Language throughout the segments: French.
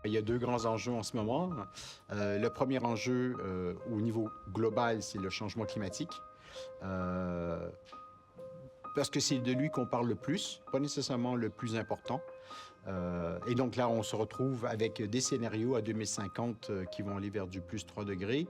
Il y a deux grands enjeux en ce moment. Le premier enjeu au niveau global, c'est le changement climatique. Parce que c'est de lui qu'on parle le plus, pas nécessairement le plus important. Et donc là, on se retrouve avec des scénarios à 2050 qui vont aller vers du plus 3 degrés,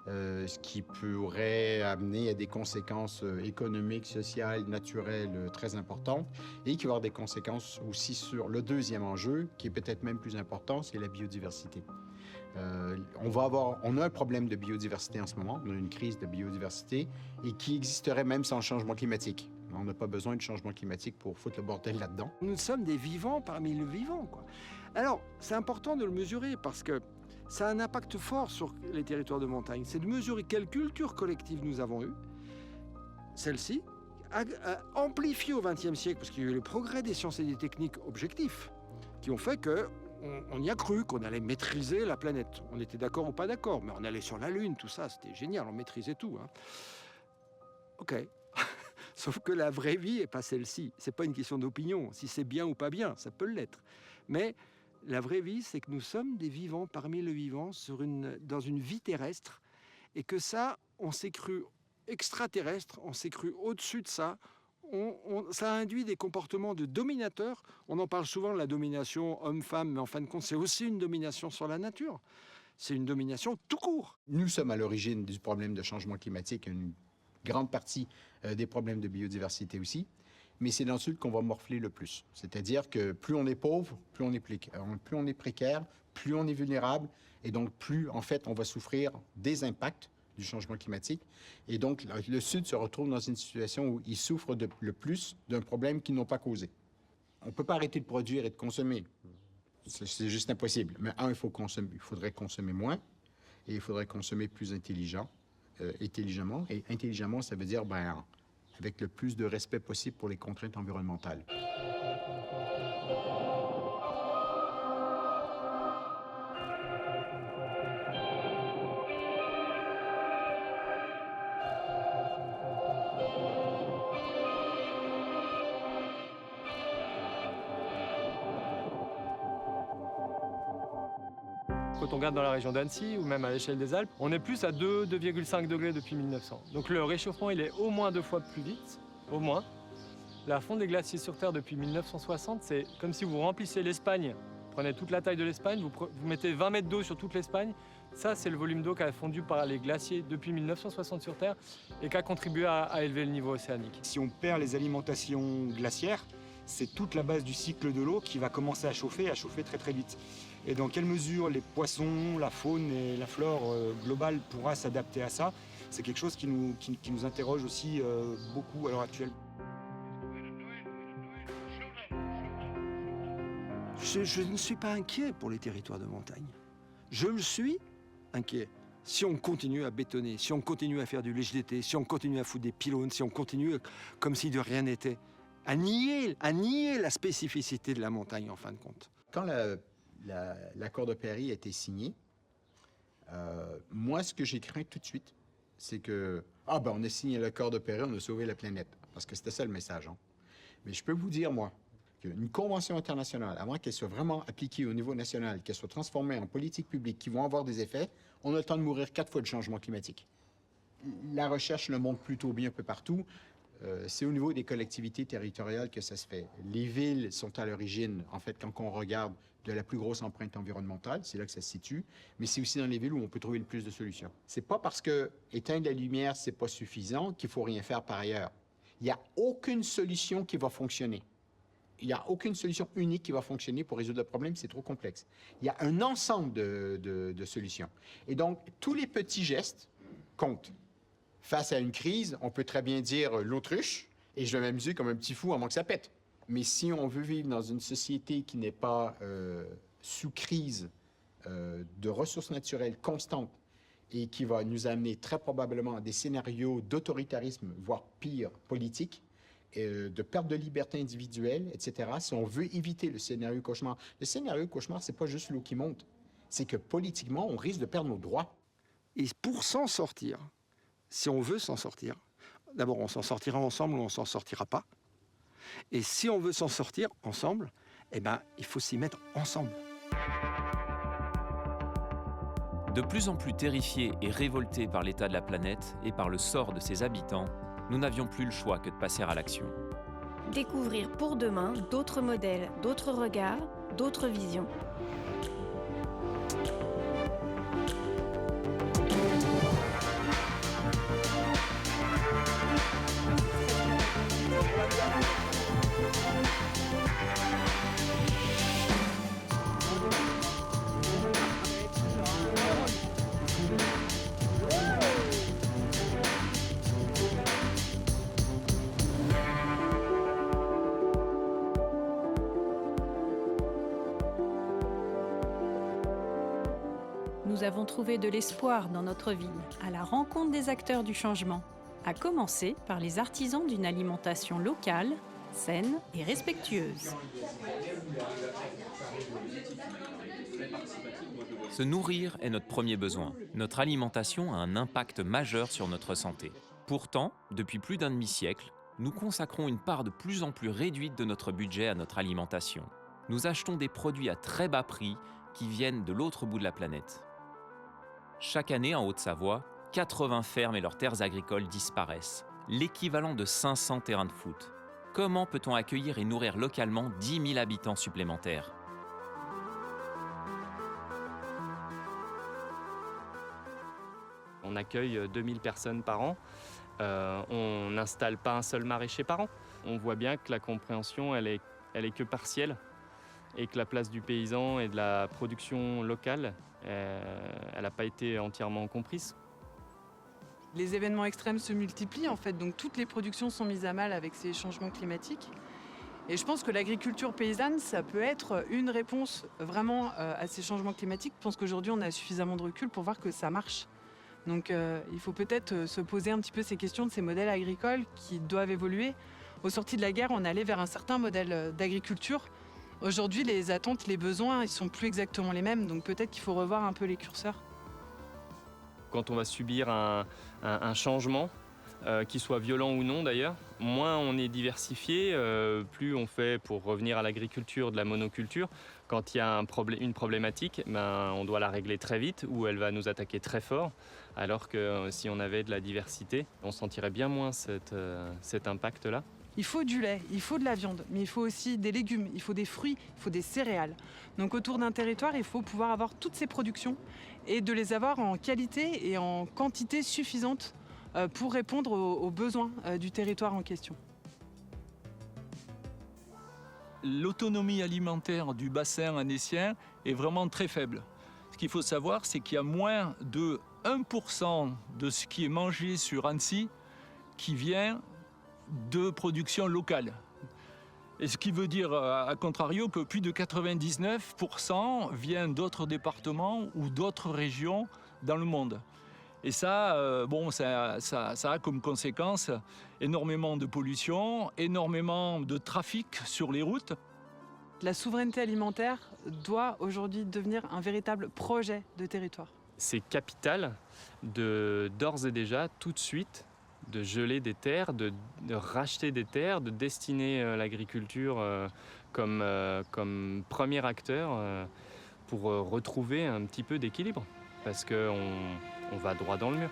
ce qui pourrait amener à des conséquences économiques, sociales, naturelles très importantes et qui va avoir des conséquences aussi sur le deuxième enjeu, qui est peut-être même plus important, c'est la biodiversité. On a un problème de biodiversité en ce moment, on a une crise de biodiversité et qui existerait même sans changement climatique. On n'a pas besoin de changement climatique pour foutre le bordel là-dedans. Nous sommes des vivants parmi le vivant, quoi. Alors, c'est important de le mesurer parce que ça a un impact fort sur les territoires de montagne. C'est de mesurer quelle culture collective nous avons eue. Celle-ci a amplifié au XXe siècle, parce qu'il y a eu le progrès des sciences et des techniques objectifs qui ont fait qu'on y a cru, qu'on allait maîtriser la planète. On était d'accord ou pas d'accord, mais on allait sur la Lune, tout ça, c'était génial, on maîtrisait tout. OK. Sauf que la vraie vie n'est pas celle-ci. Ce n'est pas une question d'opinion. Si c'est bien ou pas bien, ça peut l'être. Mais la vraie vie, c'est que nous sommes des vivants parmi le vivant dans une vie terrestre et que ça, on s'est cru extraterrestre, on s'est cru au-dessus de ça. Ça induit des comportements de dominateurs. On en parle souvent de la domination homme-femme, mais en fin de compte, c'est aussi une domination sur la nature. C'est une domination tout court. Nous sommes à l'origine du problème de changement climatique, une grande partie des problèmes de biodiversité aussi, mais c'est dans celui qu'on va morfler le plus. C'est-à-dire que plus on est pauvre, plus on est précaire, plus on est vulnérable, et donc plus, en fait, on va souffrir des impacts du changement climatique. Et donc, le Sud se retrouve dans une situation où il souffre le plus d'un problème qu'ils n'ont pas causé. On ne peut pas arrêter de produire et de consommer. C'est juste impossible. Mais il faudrait consommer moins, et il faudrait consommer plus intelligemment. Et intelligemment, ça veut dire avec le plus de respect possible pour les contraintes environnementales. Quand on regarde dans la région d'Annecy ou même à l'échelle des Alpes, on est plus à 2,5 degrés depuis 1900. Donc le réchauffement, il est au moins 2 fois plus vite, au moins. La fonte des glaciers sur Terre depuis 1960, c'est comme si vous remplissiez l'Espagne. Vous prenez toute la taille de l'Espagne, vous mettez 20 mètres d'eau sur toute l'Espagne. Ça, c'est le volume d'eau qui a fondu par les glaciers depuis 1960 sur Terre et qui a contribué à élever le niveau océanique. Si on perd les alimentations glaciaires, c'est toute la base du cycle de l'eau qui va commencer à chauffer très très vite. Et dans quelle mesure les poissons, la faune et la flore globale pourra s'adapter à ça, c'est quelque chose qui nous interroge aussi beaucoup à l'heure actuelle. Je ne suis pas inquiet pour les territoires de montagne. Je le suis inquiet. Si on continue à bétonner, si on continue à faire du lèche d'été, si on continue à foutre des pylônes, si on continue comme si de rien n'était, à nier la spécificité de la montagne en fin de compte. Quand l'accord de Paris a été signé, moi, ce que j'ai craint tout de suite, c'est que, on a signé l'accord de Paris, on a sauvé la planète. Parce que c'était ça le message. Mais je peux vous dire, moi, qu'une convention internationale, avant qu'elle soit vraiment appliquée au niveau national, qu'elle soit transformée en politique publique qui vont avoir des effets, on a le temps de mourir 4 fois de changement climatique. La recherche le montre plutôt bien un peu partout. C'est au niveau des collectivités territoriales que ça se fait. Les villes sont à l'origine, en fait, quand on regarde de la plus grosse empreinte environnementale, c'est là que ça se situe, mais c'est aussi dans les villes où on peut trouver le plus de solutions. C'est pas parce que éteindre la lumière, c'est pas suffisant qu'il faut rien faire par ailleurs. Il n'y a aucune solution qui va fonctionner. Il n'y a aucune solution unique qui va fonctionner pour résoudre le problème, c'est trop complexe. Il y a un ensemble de solutions. Et donc, tous les petits gestes comptent. Face à une crise, on peut très bien dire l'autruche, et je vais m'amuser comme un petit fou avant que ça pète. Mais si on veut vivre dans une société qui n'est pas sous crise de ressources naturelles constantes et qui va nous amener très probablement à des scénarios d'autoritarisme, voire pire, politique, de perte de liberté individuelle, etc., si on veut éviter le scénario cauchemar. Le scénario cauchemar, c'est pas juste l'eau qui monte, c'est que politiquement, on risque de perdre nos droits. Et pour s'en sortir, si on veut s'en sortir, d'abord on s'en sortira ensemble ou on s'en sortira pas. Et si on veut s'en sortir ensemble, il faut s'y mettre ensemble. De plus en plus terrifiés et révoltés par l'état de la planète et par le sort de ses habitants, nous n'avions plus le choix que de passer à l'action. Découvrir pour demain d'autres modèles, d'autres regards, d'autres visions. Nous avons trouvé de l'espoir dans notre ville, à la rencontre des acteurs du changement, à commencer par les artisans d'une alimentation locale, saine et respectueuse. Se nourrir est notre premier besoin. Notre alimentation a un impact majeur sur notre santé. Pourtant, depuis plus d'un demi-siècle, nous consacrons une part de plus en plus réduite de notre budget à notre alimentation. Nous achetons des produits à très bas prix qui viennent de l'autre bout de la planète. Chaque année, en Haute-Savoie, 80 fermes et leurs terres agricoles disparaissent, l'équivalent de 500 terrains de foot. Comment peut-on accueillir et nourrir localement 10 000 habitants supplémentaires ? On accueille 2000 personnes par an. On n'installe pas un seul maraîcher par an. On voit bien que la compréhension, elle est que partielle et que la place du paysan et de la production locale, elle n'a pas été entièrement comprise. Les événements extrêmes se multiplient en fait, donc toutes les productions sont mises à mal avec ces changements climatiques. Et je pense que l'agriculture paysanne, ça peut être une réponse vraiment à ces changements climatiques. Je pense qu'aujourd'hui, on a suffisamment de recul pour voir que ça marche. Donc il faut peut-être se poser un petit peu ces questions de ces modèles agricoles qui doivent évoluer. Au sorti de la guerre, on allait vers un certain modèle d'agriculture. Aujourd'hui, les attentes, les besoins, ils sont plus exactement les mêmes. Donc peut-être qu'il faut revoir un peu les curseurs. Quand on va subir un changement, qu'il soit violent ou non d'ailleurs, moins on est diversifié, plus on fait pour revenir à l'agriculture de la monoculture. Quand il y a une problématique, on doit la régler très vite ou elle va nous attaquer très fort. Alors que si on avait de la diversité, on sentirait bien moins cet impact-là. Il faut du lait, il faut de la viande, mais il faut aussi des légumes, il faut des fruits, il faut des céréales. Donc autour d'un territoire, il faut pouvoir avoir toutes ces productions et de les avoir en qualité et en quantité suffisante pour répondre aux besoins du territoire en question. L'autonomie alimentaire du bassin annécien est vraiment très faible. Ce qu'il faut savoir, c'est qu'il y a moins de 1% de ce qui est mangé sur Annecy qui vient de production locale. Et ce qui veut dire, à contrario, que plus de 99% vient d'autres départements ou d'autres régions dans le monde. Et ça, ça a comme conséquence énormément de pollution, énormément de trafic sur les routes. La souveraineté alimentaire doit aujourd'hui devenir un véritable projet de territoire. C'est capital d'ores et déjà, tout de suite, de geler des terres, de racheter des terres, de destiner l'agriculture comme premier acteur pour retrouver un petit peu d'équilibre. Parce qu'on va droit dans le mur.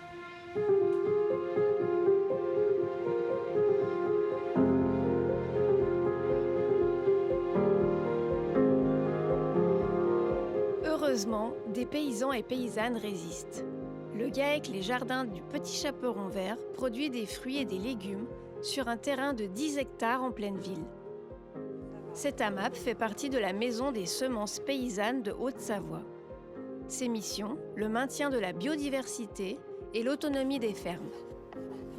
Heureusement, des paysans et paysannes résistent. Le GAEC Les Jardins du Petit Chaperon Vert produit des fruits et des légumes sur un terrain de 10 hectares en pleine ville. Cette AMAP fait partie de la Maison des semences paysannes de Haute-Savoie. Ses missions, le maintien de la biodiversité et l'autonomie des fermes.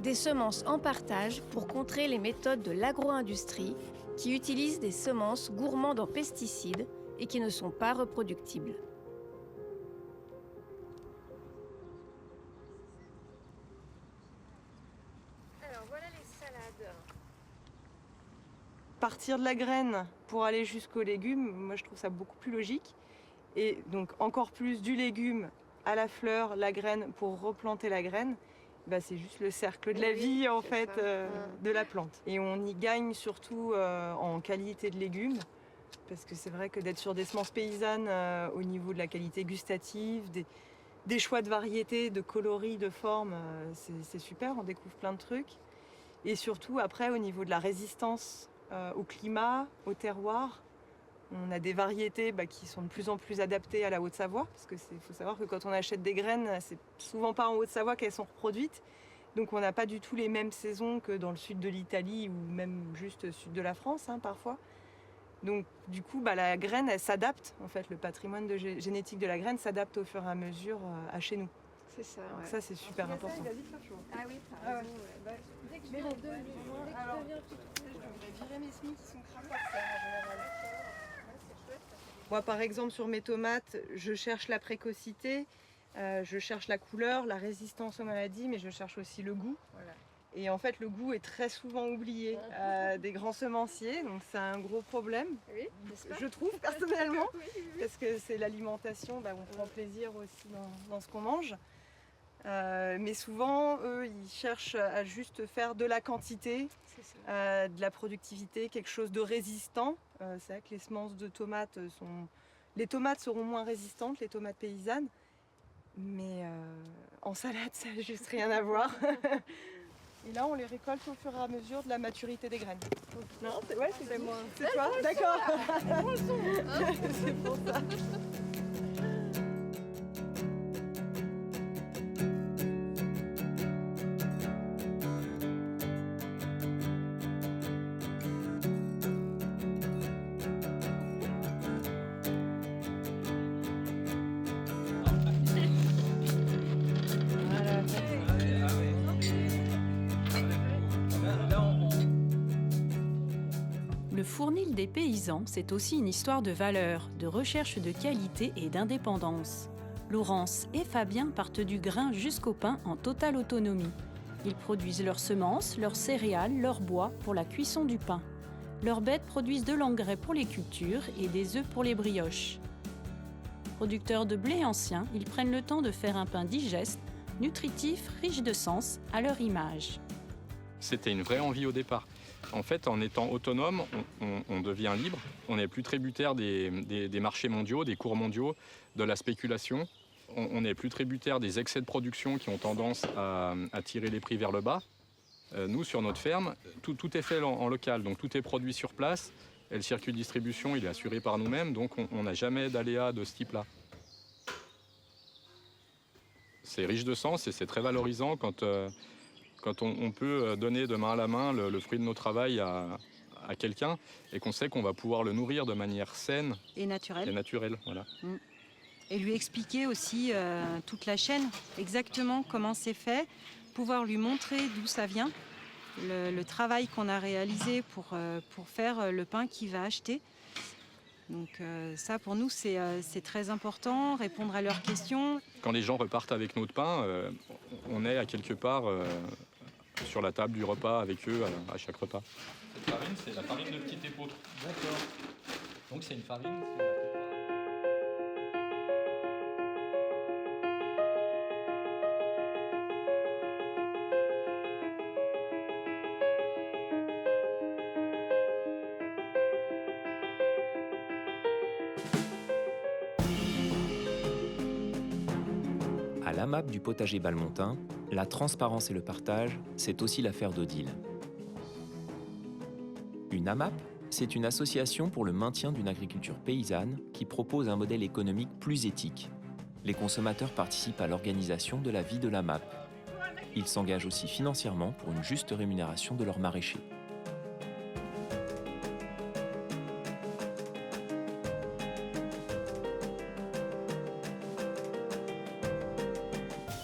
Des semences en partage pour contrer les méthodes de l'agro-industrie qui utilisent des semences gourmandes en pesticides et qui ne sont pas reproductibles. Alors voilà les salades. Partir de la graine pour aller jusqu'aux légumes, moi je trouve ça beaucoup plus logique. Et donc encore plus du légume à la fleur, la graine pour replanter la graine, c'est juste le cercle de la vie en fait de la plante. Et on y gagne surtout en qualité de légumes, parce que c'est vrai que d'être sur des semences paysannes au niveau de la qualité gustative, des choix de variétés, de coloris, de formes, c'est super, on découvre plein de trucs. Et surtout, après, au niveau de la résistance au climat, au terroir, on a des variétés qui sont de plus en plus adaptées à la Haute-Savoie, parce qu'il faut savoir que quand on achète des graines, c'est souvent pas en Haute-Savoie qu'elles sont reproduites. Donc on n'a pas du tout les mêmes saisons que dans le sud de l'Italie ou même juste sud de la France, parfois. Donc du coup, la graine, elle s'adapte. En fait, le patrimoine génétique de la graine s'adapte au fur et à mesure à chez nous. C'est ça. Donc ça, c'est super important. Ah oui, t'as raison. Dès que je viens de alors, je vais virer mes semis qui sont crapauds en général. Moi, par exemple, sur mes tomates, je cherche la précocité, je cherche la couleur, la résistance aux maladies, mais je cherche aussi le goût. Voilà. Et en fait, le goût est très souvent oublié des grands semenciers, donc c'est un gros problème, oui, je trouve personnellement, parce que c'est l'alimentation, on prend plaisir aussi dans ce qu'on mange. Mais souvent, eux, ils cherchent à juste faire de la quantité, de la productivité, quelque chose de résistant. C'est vrai que les semences de tomates les tomates seront moins résistantes, les tomates paysannes, mais en salade, ça n'a juste rien à voir. Et là, on les récolte au fur et à mesure de la maturité des graines. Non, c'est moi. C'est toi, d'accord. C'est pour ça. Le fournil des paysans, c'est aussi une histoire de valeur, de recherche de qualité et d'indépendance. Laurence et Fabien partent du grain jusqu'au pain en totale autonomie. Ils produisent leurs semences, leurs céréales, leur bois pour la cuisson du pain. Leurs bêtes produisent de l'engrais pour les cultures et des œufs pour les brioches. Producteurs de blé ancien, ils prennent le temps de faire un pain digeste, nutritif, riche de sens, à leur image. C'était une vraie envie au départ. En fait, en étant autonome, on devient libre. On n'est plus tributaire des marchés mondiaux, des cours mondiaux, de la spéculation. On n'est plus tributaire des excès de production qui ont tendance à tirer les prix vers le bas. Nous, sur notre ferme, tout est fait en local, donc tout est produit sur place. Et le circuit de distribution, il est assuré par nous-mêmes, donc on n'a jamais d'aléas de ce type-là. C'est riche de sens et c'est très valorisant quand on peut donner de main à la main le fruit de nos travail à quelqu'un et qu'on sait qu'on va pouvoir le nourrir de manière saine et naturelle. Voilà. Et lui expliquer aussi toute la chaîne, exactement comment c'est fait, pouvoir lui montrer d'où ça vient, le travail qu'on a réalisé pour faire le pain qu'il va acheter. Donc ça, pour nous, c'est très important, répondre à leurs questions. Quand les gens repartent avec notre pain, on est à quelque part sur la table du repas avec eux à chaque repas. Cette farine, c'est la farine de petit épeautre. D'accord. Donc c'est une farine... À l'AMAP du potager Balmontin, la transparence et le partage, c'est aussi l'affaire d'Odile. Une AMAP, c'est une association pour le maintien d'une agriculture paysanne qui propose un modèle économique plus éthique. Les consommateurs participent à l'organisation de la vie de l'AMAP. Ils s'engagent aussi financièrement pour une juste rémunération de leurs maraîchers.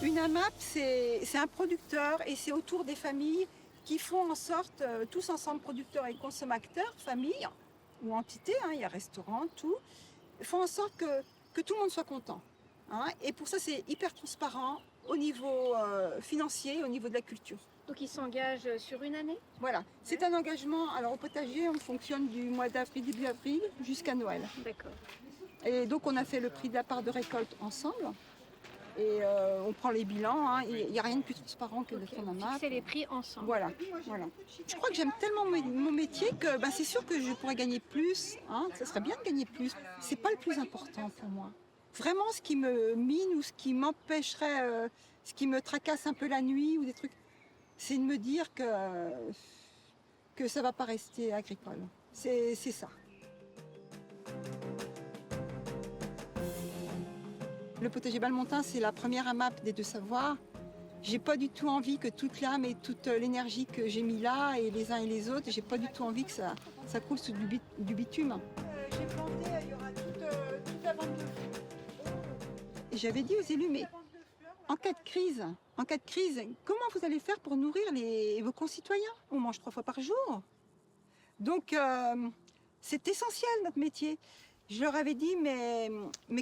Une AMAP, c'est un producteur et c'est autour des familles qui font en sorte, tous ensemble, producteurs et consommateurs, familles ou entités, il y a restaurants, tout, font en sorte que tout le monde soit content. Et pour ça, c'est hyper transparent au niveau financier, au niveau de la culture. Donc ils s'engagent sur une année? Voilà, c'est un engagement. Alors au potager, on fonctionne du mois d'avril, début avril, jusqu'à Noël. D'accord. Et donc on a fait le prix de la part de récolte ensemble. Et on prend les bilans, il n'y a rien de plus transparent que de faire un AMAP. Fixer les prix ensemble. Voilà. Je crois que j'aime tellement mon métier que c'est sûr que je pourrais gagner plus. Ça serait bien de gagner plus. C'est pas le plus important pour moi. Vraiment, ce qui me mine ou ce qui m'empêcherait, ce qui me tracasse un peu la nuit ou des trucs, c'est de me dire que ça ne va pas rester agricole. C'est ça. Le potager Balmontin, c'est la première AMAP des Deux-Savoies. J'ai pas du tout envie que toute l'âme et toute l'énergie que j'ai mis là, et les uns et les autres, j'ai pas du tout envie que ça coule sous du bitume. J'ai planté, il y aura toute la bande de fleurs. Et j'avais dit aux élus, mais en cas de crise, comment vous allez faire pour nourrir vos concitoyens? On mange 3 fois par jour. Donc, c'est essentiel, notre métier. Je leur avais dit, mais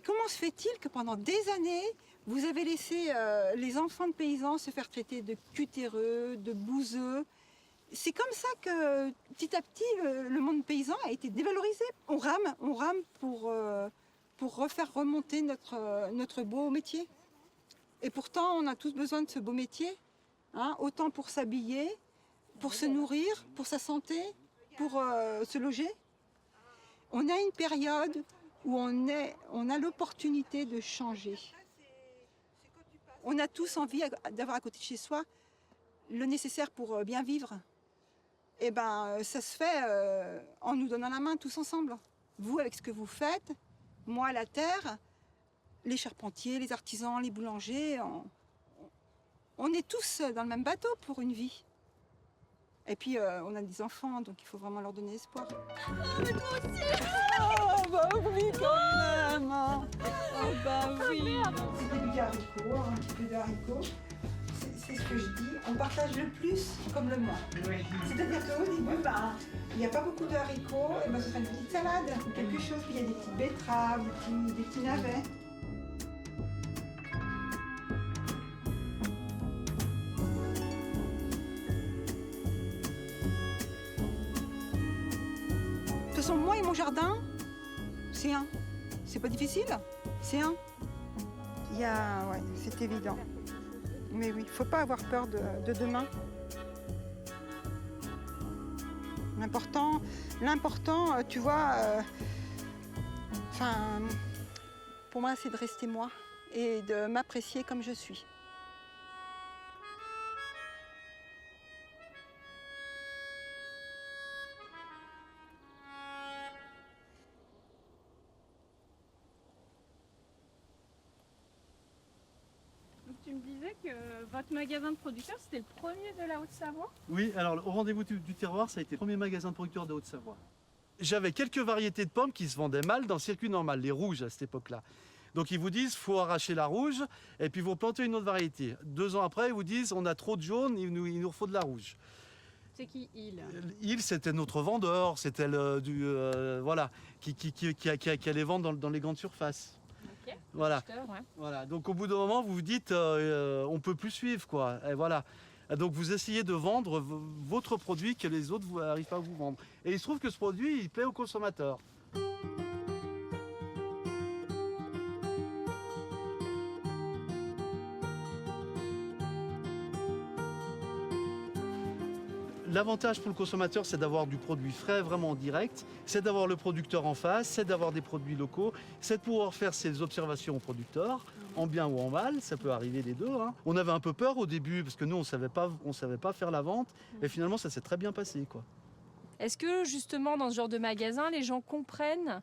comment se fait-il que pendant des années, vous avez laissé les enfants de paysans se faire traiter de cutéreux, de bouseux? C'est comme ça que, petit à petit, le monde paysan a été dévalorisé. On rame pour refaire remonter notre beau métier. Et pourtant, on a tous besoin de ce beau métier, hein, autant pour s'habiller, pour se nourrir, pour sa santé, pour se loger. On a une période où on a l'opportunité de changer. On a tous envie d'avoir à côté de chez soi le nécessaire pour bien vivre. Et ben, ça se fait en nous donnant la main tous ensemble. Vous avec ce que vous faites, moi la terre, les charpentiers, les artisans, les boulangers, on est tous dans le même bateau pour une vie. Et puis on a des enfants, donc il faut vraiment leur donner espoir. Oh, mais moi aussi. Oh bah oui quand même. Oh bah oui. C'est du haricot, un petit peu de haricot. C'est ce que je dis, on partage le plus comme le moins. C'est-à-dire qu'au début, il n'y a pas beaucoup de haricots, et ce sera une petite salade ou quelque chose, puis il y a des petites betteraves, des petits navets. De toute façon, moi et mon jardin, c'est un. C'est pas difficile, c'est un. Ouais, c'est évident. Mais oui, il ne faut pas avoir peur de demain. L'important, tu vois, pour moi, c'est de rester moi et de m'apprécier comme je suis. Tu me disais que votre magasin de producteurs, c'était le premier de la Haute-Savoie? Oui, alors au rendez-vous du terroir, ça a été le premier magasin de producteurs de Haute-Savoie. J'avais quelques variétés de pommes qui se vendaient mal dans le circuit normal, les rouges à cette époque-là. Donc ils vous disent, faut arracher la rouge, et puis vous plantez une autre variété. 2 ans après, ils vous disent, on a trop de jaune, il nous faut de la rouge. C'est qui il? Il, c'était notre vendeur, c'était voilà, qui allait vendre dans les grandes surfaces. Okay. Voilà. Voilà. Donc au bout d'un moment, vous vous dites, on peut plus suivre, quoi. Et voilà. Donc vous essayez de vendre votre produit que les autres n'arrivent pas à vous vendre. Et il se trouve que ce produit, il plaît aux consommateurs. L'avantage pour le consommateur, c'est d'avoir du produit frais, vraiment en direct, c'est d'avoir le producteur en face, c'est d'avoir des produits locaux, c'est de pouvoir faire ses observations au producteur, en bien ou en mal, ça peut arriver les deux. Hein. On avait un peu peur au début, parce que nous, on savait pas faire la vente, et finalement, ça s'est très bien passé, quoi. Est-ce que justement, dans ce genre de magasin, les gens comprennent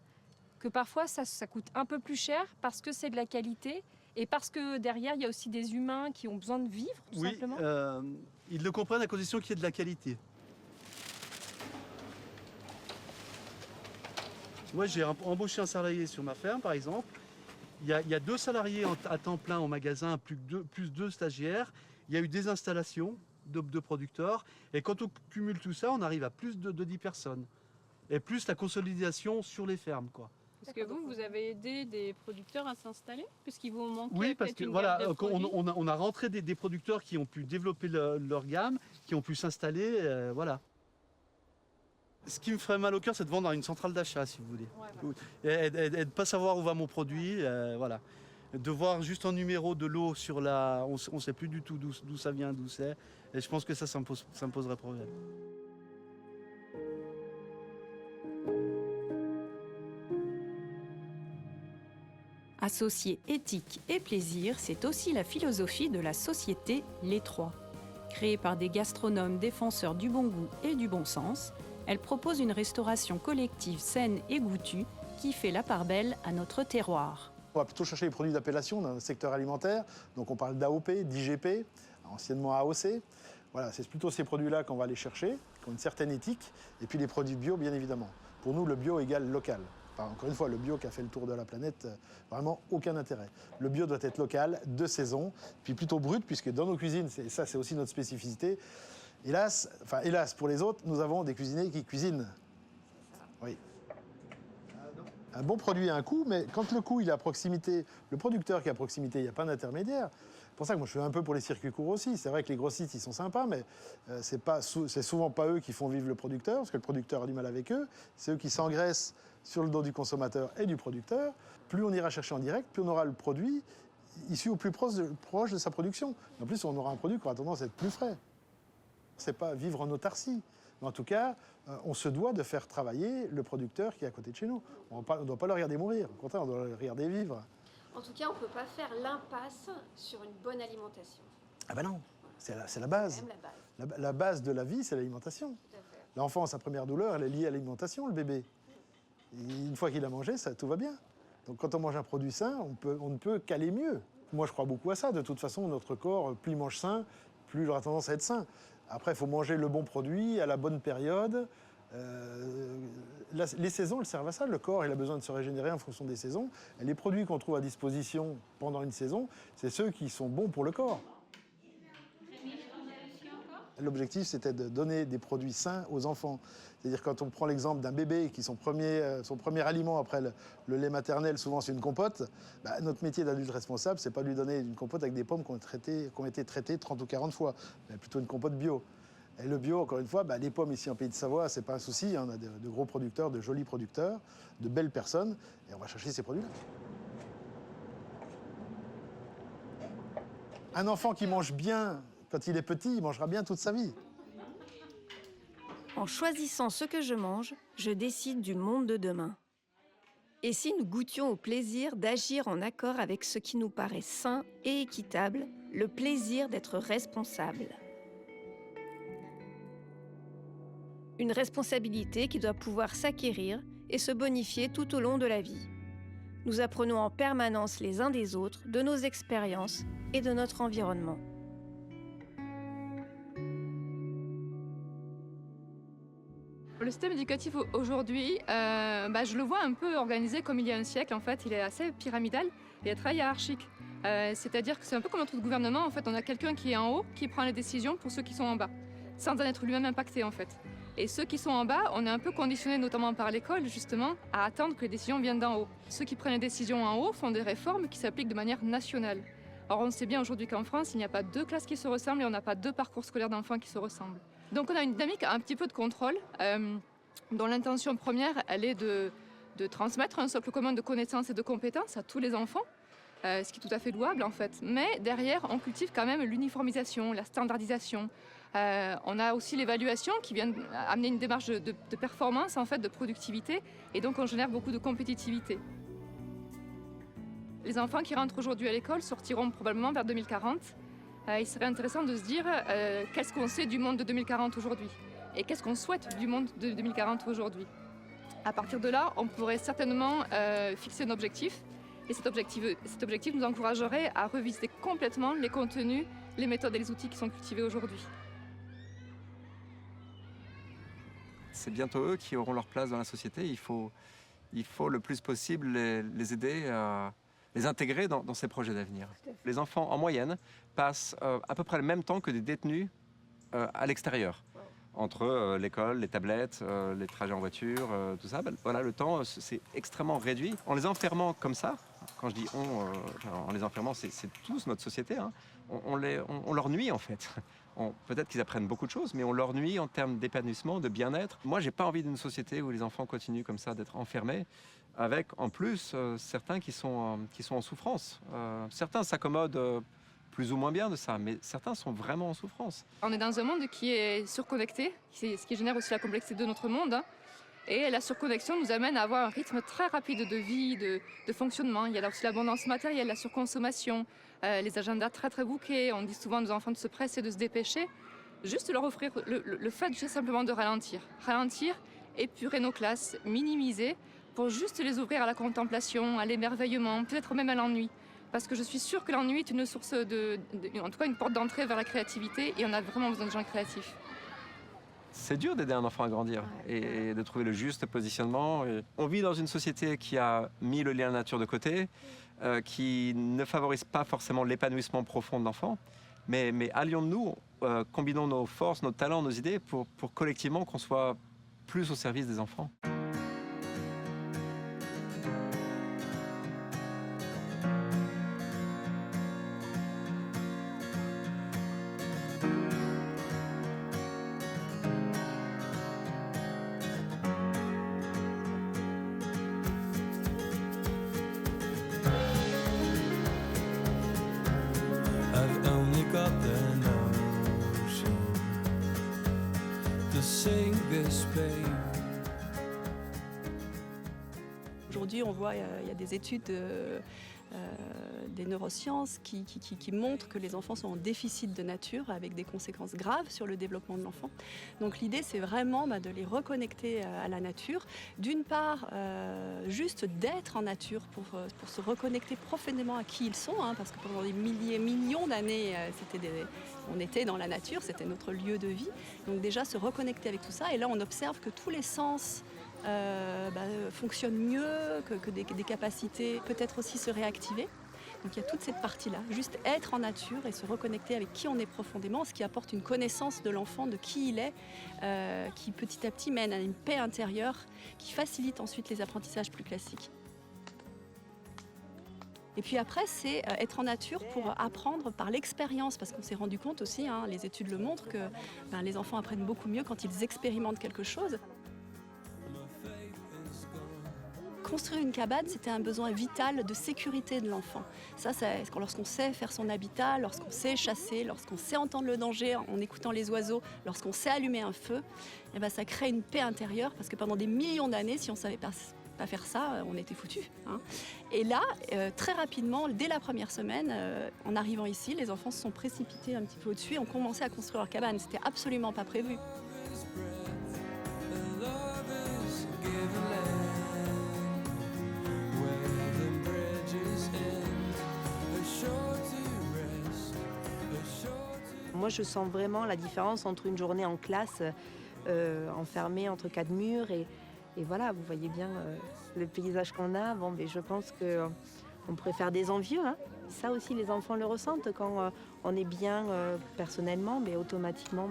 que parfois, ça coûte un peu plus cher parce que c'est de la qualité et parce que derrière, il y a aussi des humains qui ont besoin de vivre, tout simplement? Ils le comprennent à condition qu'il y ait de la qualité. Moi, j'ai embauché un salarié sur ma ferme, par exemple. Il y a 2 salariés à temps plein au magasin, plus 2 stagiaires. Il y a eu des installations de producteurs. Et quand on cumule tout ça, on arrive à plus de 10 personnes. Et plus la consolidation sur les fermes, quoi. Est-ce que vous avez aidé des producteurs à s'installer puisqu'il vous manquait? Oui, parce que voilà, on a rentré des producteurs qui ont pu développer leur gamme, qui ont pu s'installer, voilà. Ce qui me ferait mal au cœur, c'est de vendre à une centrale d'achat, si vous voulez. Ouais, voilà. Et de ne pas savoir où va mon produit, voilà. De voir juste un numéro de lot sur la... On ne sait plus du tout d'où ça vient, d'où c'est. Et je pense que ça me poserait problème. Associer éthique et plaisir, c'est aussi la philosophie de la société Les Trois. Créée par des gastronomes défenseurs du bon goût et du bon sens, elle propose une restauration collective saine et goûtue qui fait la part belle à notre terroir. On va plutôt chercher les produits d'appellation dans le secteur alimentaire. Donc on parle d'AOP, d'IGP, anciennement AOC. Voilà, c'est plutôt ces produits-là qu'on va aller chercher, qui ont une certaine éthique. Et puis les produits bio, bien évidemment. Pour nous, le bio égale local. Enfin, encore une fois, le bio qui a fait le tour de la planète, vraiment aucun intérêt. Le bio doit être local, de saison, puis plutôt brut, puisque dans nos cuisines, ça c'est aussi notre spécificité. Hélas pour les autres, nous avons des cuisiniers qui cuisinent. Oui. Un bon produit a un coût, mais quand le coût il est à proximité, le producteur qui est à proximité, il n'y a pas d'intermédiaire. C'est pour ça que moi je fais un peu pour les circuits courts aussi. C'est vrai que les grossistes ils sont sympas, mais c'est souvent pas eux qui font vivre le producteur, parce que le producteur a du mal avec eux. C'est eux qui s'engraissent sur le dos du consommateur et du producteur. Plus on ira chercher en direct, plus on aura le produit issu au plus proche de sa production. En plus, on aura un produit qui aura tendance à être plus frais. C'est pas vivre en autarcie. Mais en tout cas, on se doit de faire travailler le producteur qui est à côté de chez nous. On ne doit pas le regarder mourir. Au contraire, on doit le regarder vivre. En tout cas, on ne peut pas faire l'impasse sur une bonne alimentation. Ah ben non, c'est la base. La base de la vie, c'est l'alimentation. L'enfant, sa première douleur, elle est liée à l'alimentation, le bébé. Et une fois qu'il a mangé, tout va bien. Donc quand on mange un produit sain, on ne peut qu'aller mieux. Moi, je crois beaucoup à ça. De toute façon, notre corps, plus il mange sain, plus il aura tendance à être sain. Après, il faut manger le bon produit à la bonne période. Les saisons, elles servent à ça. Le corps, il a besoin de se régénérer en fonction des saisons. Et les produits qu'on trouve à disposition pendant une saison, c'est ceux qui sont bons pour le corps. L'objectif, c'était de donner des produits sains aux enfants. C'est-à-dire quand on prend l'exemple d'un bébé qui son premier aliment après le lait maternel, souvent c'est une compote, notre métier d'adulte responsable, c'est pas de lui donner une compote avec des pommes qui ont été traitées 30 ou 40 fois, mais plutôt une compote bio. Et le bio, encore une fois, les pommes ici en Pays de Savoie, c'est pas un souci. On a de gros producteurs, de jolis producteurs, de belles personnes, et on va chercher ces produits-là. Un enfant qui mange bien quand il est petit, il mangera bien toute sa vie. En choisissant ce que je mange, je décide du monde de demain. Et si nous goûtions au plaisir d'agir en accord avec ce qui nous paraît sain et équitable, le plaisir d'être responsable. Une responsabilité qui doit pouvoir s'acquérir et se bonifier tout au long de la vie. Nous apprenons en permanence les uns des autres, de nos expériences et de notre environnement. Le système éducatif aujourd'hui, je le vois un peu organisé comme il y a un siècle. En fait, il est assez pyramidal et très hiérarchique. C'est-à-dire que c'est un peu comme un truc de gouvernement. En fait, on a quelqu'un qui est en haut qui prend les décisions pour ceux qui sont en bas, sans en être lui-même impacté en fait. Et ceux qui sont en bas, on est un peu conditionnés, notamment par l'école, justement, à attendre que les décisions viennent d'en haut. Ceux qui prennent les décisions en haut font des réformes qui s'appliquent de manière nationale. Or, on sait bien aujourd'hui qu'en France, il n'y a pas deux classes qui se ressemblent et on n'a pas deux parcours scolaires d'enfants qui se ressemblent. Donc on a une dynamique un petit peu de contrôle, dont l'intention première, elle est de transmettre un socle commun de connaissances et de compétences à tous les enfants, ce qui est tout à fait louable en fait. Mais derrière, on cultive quand même l'uniformisation, la standardisation. On a aussi l'évaluation qui vient amener une démarche de performance, en fait, de productivité, et donc on génère beaucoup de compétitivité. Les enfants qui rentrent aujourd'hui à l'école sortiront probablement vers 2040. Il serait intéressant de se dire qu'est-ce qu'on sait du monde de 2040 aujourd'hui et qu'est-ce qu'on souhaite du monde de 2040 aujourd'hui. À partir de là, on pourrait certainement fixer un objectif et cet objectif nous encouragerait à revisiter complètement les contenus, les méthodes et les outils qui sont cultivés aujourd'hui. C'est bientôt eux qui auront leur place dans la société. Il faut le plus possible les aider à les intégrer dans ces projets d'avenir. Les enfants, en moyenne, passent à peu près le même temps que des détenus à l'extérieur. Entre l'école, les tablettes, les trajets en voiture, tout ça, voilà, le temps c'est extrêmement réduit. En les enfermant comme ça, quand je dis en les enfermant, c'est tous notre société, hein, on leur nuit en fait. Peut-être qu'ils apprennent beaucoup de choses, mais on leur nuit en termes d'épanouissement, de bien-être. Moi, j'ai pas envie d'une société où les enfants continuent comme ça d'être enfermés, avec en plus certains qui sont en souffrance. Certains s'accommodent plus ou moins bien de ça, mais certains sont vraiment en souffrance. On est dans un monde qui est surconnecté, c'est ce qui génère aussi la complexité de notre monde. Hein. Et la surconnexion nous amène à avoir un rythme très rapide de vie, de fonctionnement. Il y a aussi l'abondance matérielle, la surconsommation, les agendas très très bouqués. On dit souvent à nos enfants de se presser, de se dépêcher. Juste leur offrir le fait simplement de ralentir. Ralentir, épurer nos classes, minimiser, pour juste les ouvrir à la contemplation, à l'émerveillement, peut-être même à l'ennui. Parce que je suis sûre que l'ennui est une source en tout cas une porte d'entrée vers la créativité, et on a vraiment besoin de gens créatifs. C'est dur d'aider un enfant à grandir et de trouver le juste positionnement. Et on vit dans une société qui a mis le lien nature de côté, qui ne favorise pas forcément l'épanouissement profond de l'enfant. Mais allions-nous, combinons nos forces, nos talents, nos idées pour collectivement qu'on soit plus au service des enfants. I've only got the notion to sing this pain. Aujourd'hui, on voit il y a des études des neurosciences qui montrent que les enfants sont en déficit de nature avec des conséquences graves sur le développement de l'enfant. Donc l'idée, c'est vraiment de les reconnecter à la nature. D'une part, juste d'être en nature pour se reconnecter profondément à qui ils sont, hein, parce que pendant des millions d'années, on était dans la nature, c'était notre lieu de vie. Donc déjà, se reconnecter avec tout ça. Et là, on observe que tous les sens fonctionnent mieux, que des capacités peut-être aussi se réactiver. Donc il y a toute cette partie-là, juste être en nature et se reconnecter avec qui on est profondément, ce qui apporte une connaissance de l'enfant, de qui il est, qui petit à petit mène à une paix intérieure, qui facilite ensuite les apprentissages plus classiques. Et puis après, c'est être en nature pour apprendre par l'expérience, parce qu'on s'est rendu compte aussi, hein, les études le montrent, que les enfants apprennent beaucoup mieux quand ils expérimentent quelque chose. Construire une cabane, c'était un besoin vital de sécurité de l'enfant. Ça, c'est lorsqu'on sait faire son habitat, lorsqu'on sait chasser, lorsqu'on sait entendre le danger en écoutant les oiseaux, lorsqu'on sait allumer un feu, et ça crée une paix intérieure, parce que pendant des millions d'années, si on ne savait pas faire ça, on était foutus. Hein. Et là, très rapidement, dès la première semaine, en arrivant ici, les enfants se sont précipités un petit peu au-dessus et ont commencé à construire leur cabane. C'était absolument pas prévu. Moi, je sens vraiment la différence entre une journée en classe, enfermée entre quatre murs, et voilà, vous voyez bien le paysage qu'on a. Bon, mais je pense qu'on pourrait faire des envieux. Hein. Ça aussi, les enfants le ressentent quand on est bien personnellement, mais automatiquement,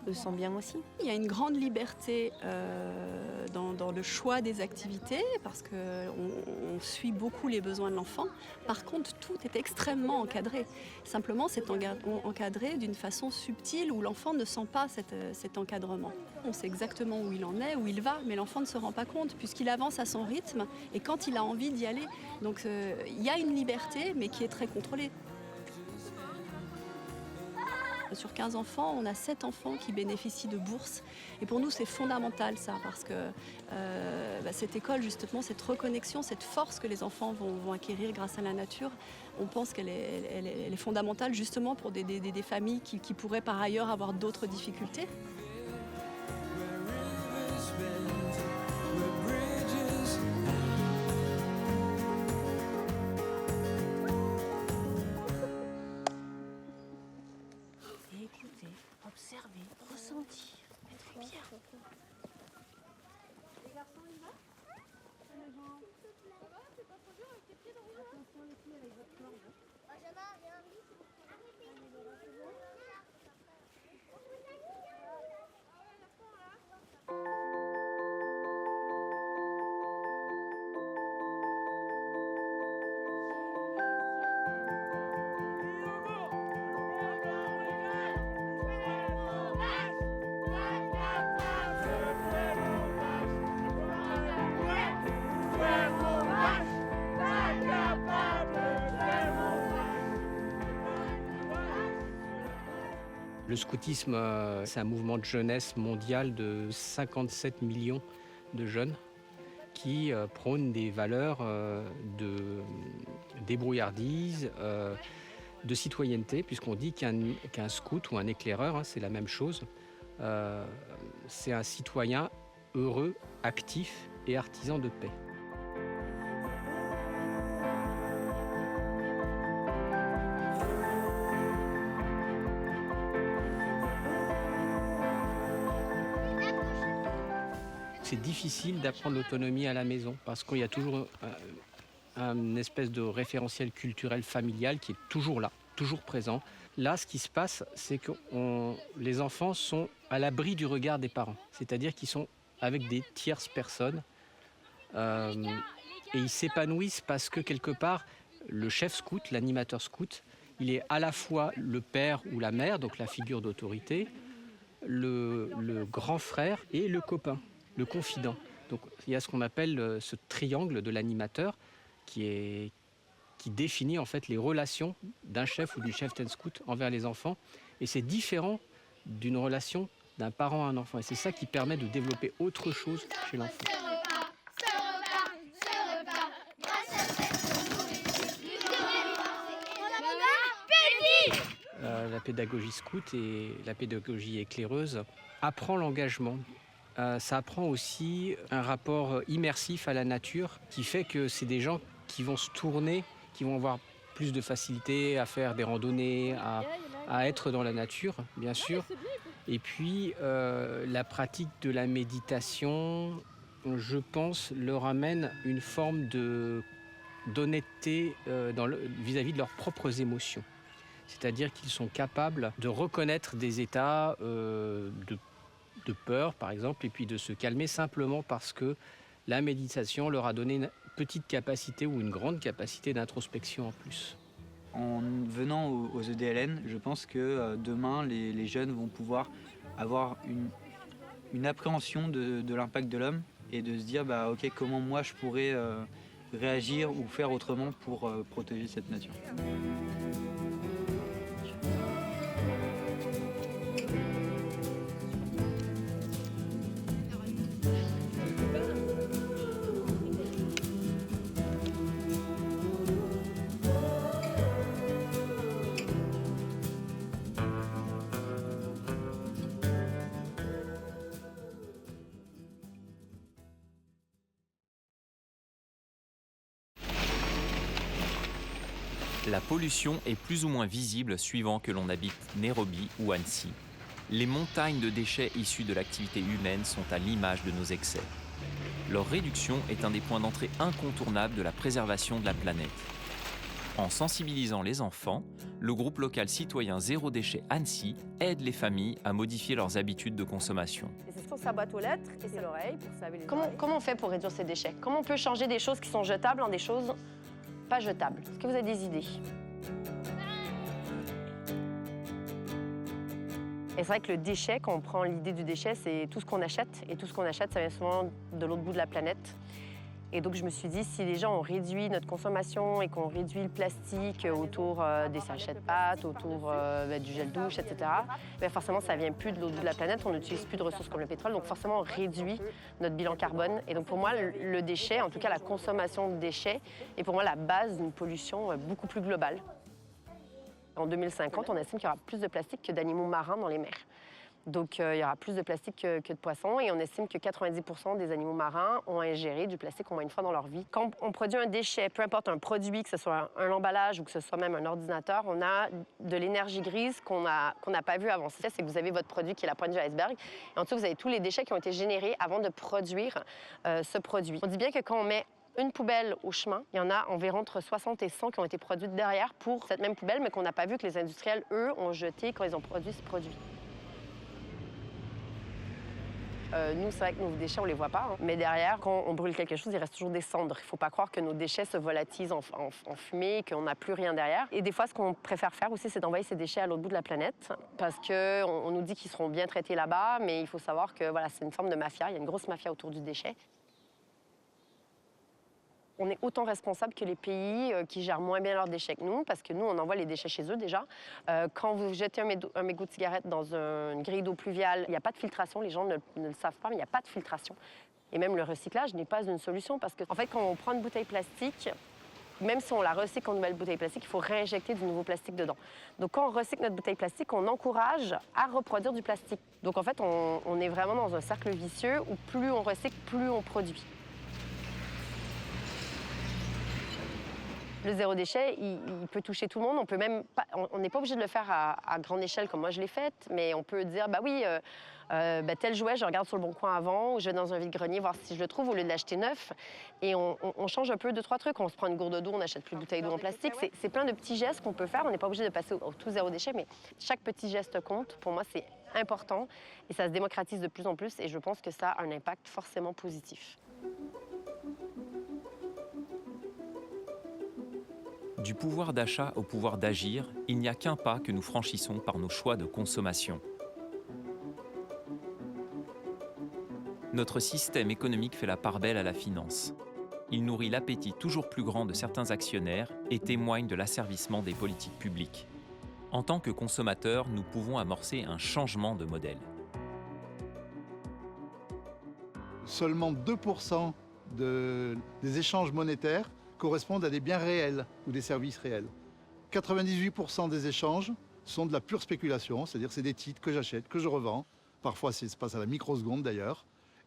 eux sont bien aussi. Il y a une grande liberté dans le choix des activités parce qu'on suit beaucoup les besoins de l'enfant. Par contre, tout est extrêmement encadré. Simplement, c'est encadré d'une façon subtile où l'enfant ne sent pas cet encadrement. On sait exactement où il en est, où il va, mais l'enfant ne se rend pas compte puisqu'il avance à son rythme et quand il a envie d'y aller. Donc il y a une liberté, mais qui est très contrôlée. Sur 15 enfants, on a 7 enfants qui bénéficient de bourses. Et pour nous, c'est fondamental ça, parce que cette école, justement, cette reconnexion, cette force que les enfants vont acquérir grâce à la nature, on pense qu'elle est fondamentale justement pour des familles qui pourraient par ailleurs avoir d'autres difficultés. Observer, ressentir, être bien. Les garçons, il va? C'est pas trop dur avec tes pieds dans le attention les pieds avec votre corde. Le scoutisme, c'est un mouvement de jeunesse mondial de 57 millions de jeunes qui prônent des valeurs de débrouillardise, de citoyenneté, puisqu'on dit qu'un scout ou un éclaireur, hein, c'est la même chose, c'est un citoyen heureux, actif et artisan de paix. C'est difficile d'apprendre l'autonomie à la maison parce qu'il y a toujours une espèce de référentiel culturel familial qui est toujours là, toujours présent. Là, ce qui se passe, c'est que les enfants sont à l'abri du regard des parents, c'est-à-dire qu'ils sont avec des tierces personnes et ils s'épanouissent parce que quelque part, le chef scout, l'animateur scout, il est à la fois le père ou la mère, donc la figure d'autorité, le grand frère et le copain, le confident. Donc il y a ce qu'on appelle ce triangle de l'animateur qui définit en fait les relations d'un chef ou d'une cheftaine scout envers les enfants. Et c'est différent d'une relation d'un parent à un enfant. Et c'est ça qui permet de développer autre chose chez l'enfant. La pédagogie scout et la pédagogie éclaireuse apprend l'engagement. Ça apprend aussi un rapport immersif à la nature qui fait que c'est des gens qui vont se tourner, qui vont avoir plus de facilité à faire des randonnées, à être dans la nature, bien sûr. Et puis, la pratique de la méditation, je pense, leur amène une forme d'honnêteté vis-à-vis de leurs propres émotions. C'est-à-dire qu'ils sont capables de reconnaître des états de peur, par exemple, et puis de se calmer simplement parce que la méditation leur a donné une petite capacité ou une grande capacité d'introspection en plus. En venant aux EDLN, je pense que demain, les jeunes vont pouvoir avoir une appréhension de l'impact de l'homme et de se dire bah, ok, comment moi je pourrais réagir ou faire autrement pour protéger cette nature. La pollution est plus ou moins visible suivant que l'on habite Nairobi ou Annecy. Les montagnes de déchets issus de l'activité humaine sont à l'image de nos excès. Leur réduction est un des points d'entrée incontournables de la préservation de la planète. En sensibilisant les enfants, le groupe local citoyen Zéro Déchet Annecy aide les familles à modifier leurs habitudes de consommation. C'est sur sa boîte aux lettres et c'est l'oreille pour se laver les oreilles. Comment on fait pour réduire ces déchets? Comment on peut changer des choses qui sont jetables en des choses pas jetables? Est-ce que vous avez des idées? Et c'est vrai que le déchet, quand on prend l'idée du déchet, c'est tout ce qu'on achète. Et tout ce qu'on achète, ça vient souvent de l'autre bout de la planète. Et donc, je me suis dit, si les gens ont réduit notre consommation et qu'on réduit le plastique autour des sachets de pâtes, autour du gel douche, etc., bien forcément, ça vient plus de l'autre bout de la planète. On n'utilise plus de ressources comme le pétrole. Donc, forcément, on réduit notre bilan carbone. Et donc, pour moi, le déchet, en tout cas la consommation de déchets, est pour moi la base d'une pollution beaucoup plus globale. En 2050, on estime qu'il y aura plus de plastique que d'animaux marins dans les mers. Donc, il y aura plus de plastique que de poissons et on estime que 90% des animaux marins ont ingéré du plastique au moins une fois dans leur vie. Quand on produit un déchet, peu importe un produit, que ce soit un emballage ou que ce soit même un ordinateur, on a de l'énergie grise qu'on n'a pas vue avant. C'est que vous avez votre produit qui est la pointe du iceberg et en dessous, vous avez tous les déchets qui ont été générés avant de produire ce produit. On dit bien que quand on met une poubelle au chemin, il y en a environ entre 60 et 100 qui ont été produites derrière pour cette même poubelle, mais qu'on n'a pas vu que les industriels, eux, ont jeté quand ils ont produit ce produit. Nous, c'est vrai que nos déchets, on les voit pas. Hein. Mais derrière, quand on brûle quelque chose, il reste toujours des cendres. Il ne faut pas croire que nos déchets se volatilisent en fumée, qu'on n'a plus rien derrière. Et des fois, ce qu'on préfère faire aussi, c'est d'envoyer ces déchets à l'autre bout de la planète. Parce qu'on nous dit qu'ils seront bien traités là-bas, mais il faut savoir que voilà, c'est une forme de mafia. Il y a une grosse mafia autour du déchet. On est autant responsable que les pays qui gèrent moins bien leurs déchets que nous, parce que nous, on envoie les déchets chez eux déjà. Quand vous jetez un mégot de cigarette dans une grille d'eau pluviale, il n'y a pas de filtration. Les gens ne le savent pas, mais il n'y a pas de filtration. Et même le recyclage n'est pas une solution parce que, en fait, quand on prend une bouteille plastique, même si on la recycle en nouvelle bouteille plastique, il faut réinjecter du nouveau plastique dedans. Donc, quand on recycle notre bouteille plastique, on encourage à reproduire du plastique. Donc, en fait, on est vraiment dans un cercle vicieux où plus on recycle, plus on produit. Le zéro déchet, il peut toucher tout le monde. On peut même pas, on n'est pas obligé de le faire à grande échelle comme moi je l'ai fait, mais on peut dire, bah oui, tel jouet, je regarde sur le bon coin avant, ou je vais dans un vide-grenier voir si je le trouve au lieu de l'acheter neuf. Et on change un peu 2-3 trucs. On se prend une gourde d'eau, on n'achète plus de bouteilles d'eau en plastique. C'est plein de petits gestes qu'on peut faire. On n'est pas obligé de passer au tout zéro déchet, mais chaque petit geste compte. Pour moi, c'est important et ça se démocratise de plus en plus. Et je pense que ça a un impact forcément positif. Du pouvoir d'achat au pouvoir d'agir, il n'y a qu'un pas que nous franchissons par nos choix de consommation. Notre système économique fait la part belle à la finance. Il nourrit l'appétit toujours plus grand de certains actionnaires et témoigne de l'asservissement des politiques publiques. En tant que consommateurs, nous pouvons amorcer un changement de modèle. Seulement 2% des échanges monétaires correspondent à des biens réels ou des services réels. 98% des échanges sont de la pure spéculation, c'est-à-dire c'est des titres que j'achète, que je revends. Parfois, ça se passe à la microseconde d'ailleurs.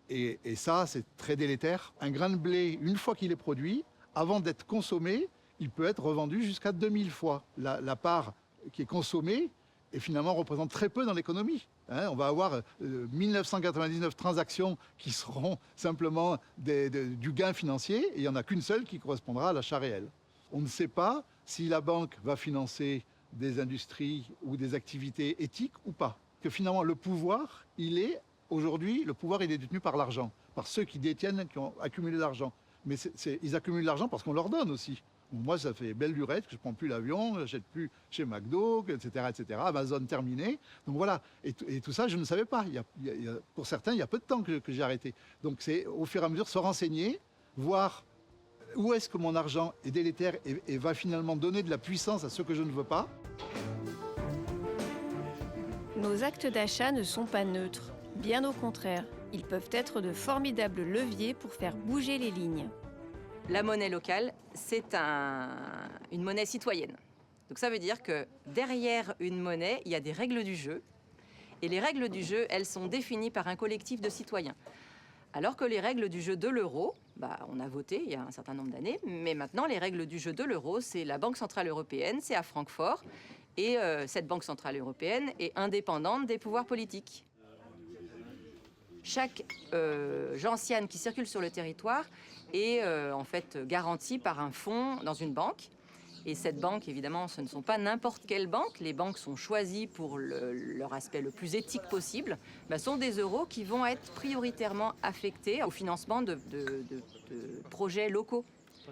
Et ça, c'est très délétère. Un grain de blé, une fois qu'il est produit, avant d'être consommé, il peut être revendu jusqu'à 2000 fois. La part qui est consommée et finalement représente très peu dans l'économie. On va avoir 1999 transactions qui seront simplement du gain financier et il n'y en a qu'une seule qui correspondra à l'achat réel. On ne sait pas si la banque va financer des industries ou des activités éthiques ou pas. Que finalement, le pouvoir, aujourd'hui, le pouvoir, il est détenu par l'argent, par ceux qui détiennent, qui ont accumulé l'argent. Mais ils accumulent l'argent parce qu'on leur donne aussi. Moi, ça fait belle lurette que je ne prends plus l'avion, je n'achète plus chez McDo, etc., etc. Amazon terminé. Donc voilà. Et tout ça, je ne savais pas. Pour certains, il y a peu de temps que j'ai arrêté. Donc c'est au fur et à mesure se renseigner, voir où est-ce que mon argent est délétère et va finalement donner de la puissance à ceux que je ne veux pas. Nos actes d'achat ne sont pas neutres. Bien au contraire, ils peuvent être de formidables leviers pour faire bouger les lignes. La monnaie locale, c'est une monnaie citoyenne. Donc ça veut dire que derrière une monnaie, il y a des règles du jeu. Et les règles du jeu, elles sont définies par un collectif de citoyens. Alors que les règles du jeu de l'euro, on a voté il y a un certain nombre d'années, mais maintenant les règles du jeu de l'euro, c'est la Banque Centrale Européenne, c'est à Francfort. Et cette Banque Centrale Européenne est indépendante des pouvoirs politiques. Chaque gentiane qui circule sur le territoire est en fait garantie par un fonds dans une banque. Et cette banque, évidemment, ce ne sont pas n'importe quelle banque. Les banques sont choisies pour leur aspect le plus éthique possible. Sont des euros qui vont être prioritairement affectés au financement de projets locaux.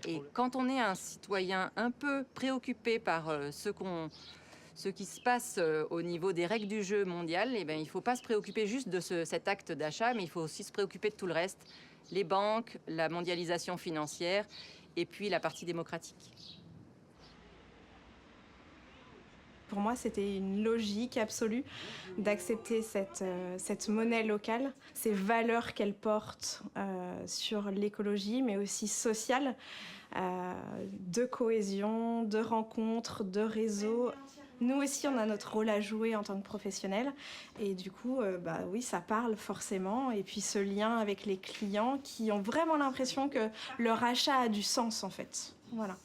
Et quand on est un citoyen un peu préoccupé par ce qui se passe au niveau des règles du jeu mondial, il ne faut pas se préoccuper juste de cet acte d'achat, mais il faut aussi se préoccuper de tout le reste. Les banques, la mondialisation financière et puis la partie démocratique. Pour moi, c'était une logique absolue d'accepter cette monnaie locale, ces valeurs qu'elle porte sur l'écologie, mais aussi sociale, de cohésion, de rencontres, de réseaux. Nous aussi, on a notre rôle à jouer en tant que professionnels. Et du coup, oui, ça parle forcément. Et puis ce lien avec les clients qui ont vraiment l'impression que leur achat a du sens, en fait. Voilà.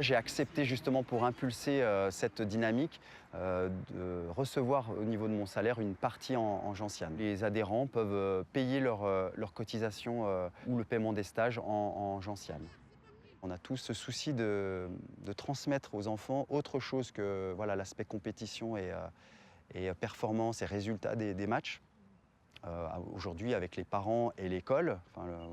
J'ai accepté justement pour impulser cette dynamique de recevoir au niveau de mon salaire une partie en gentiane. Les adhérents peuvent payer leur cotisation ou le paiement des stages en gentiane. On a tous ce souci de transmettre aux enfants autre chose que l'aspect compétition et performance et résultats des matchs. Aujourd'hui, avec les parents et l'école,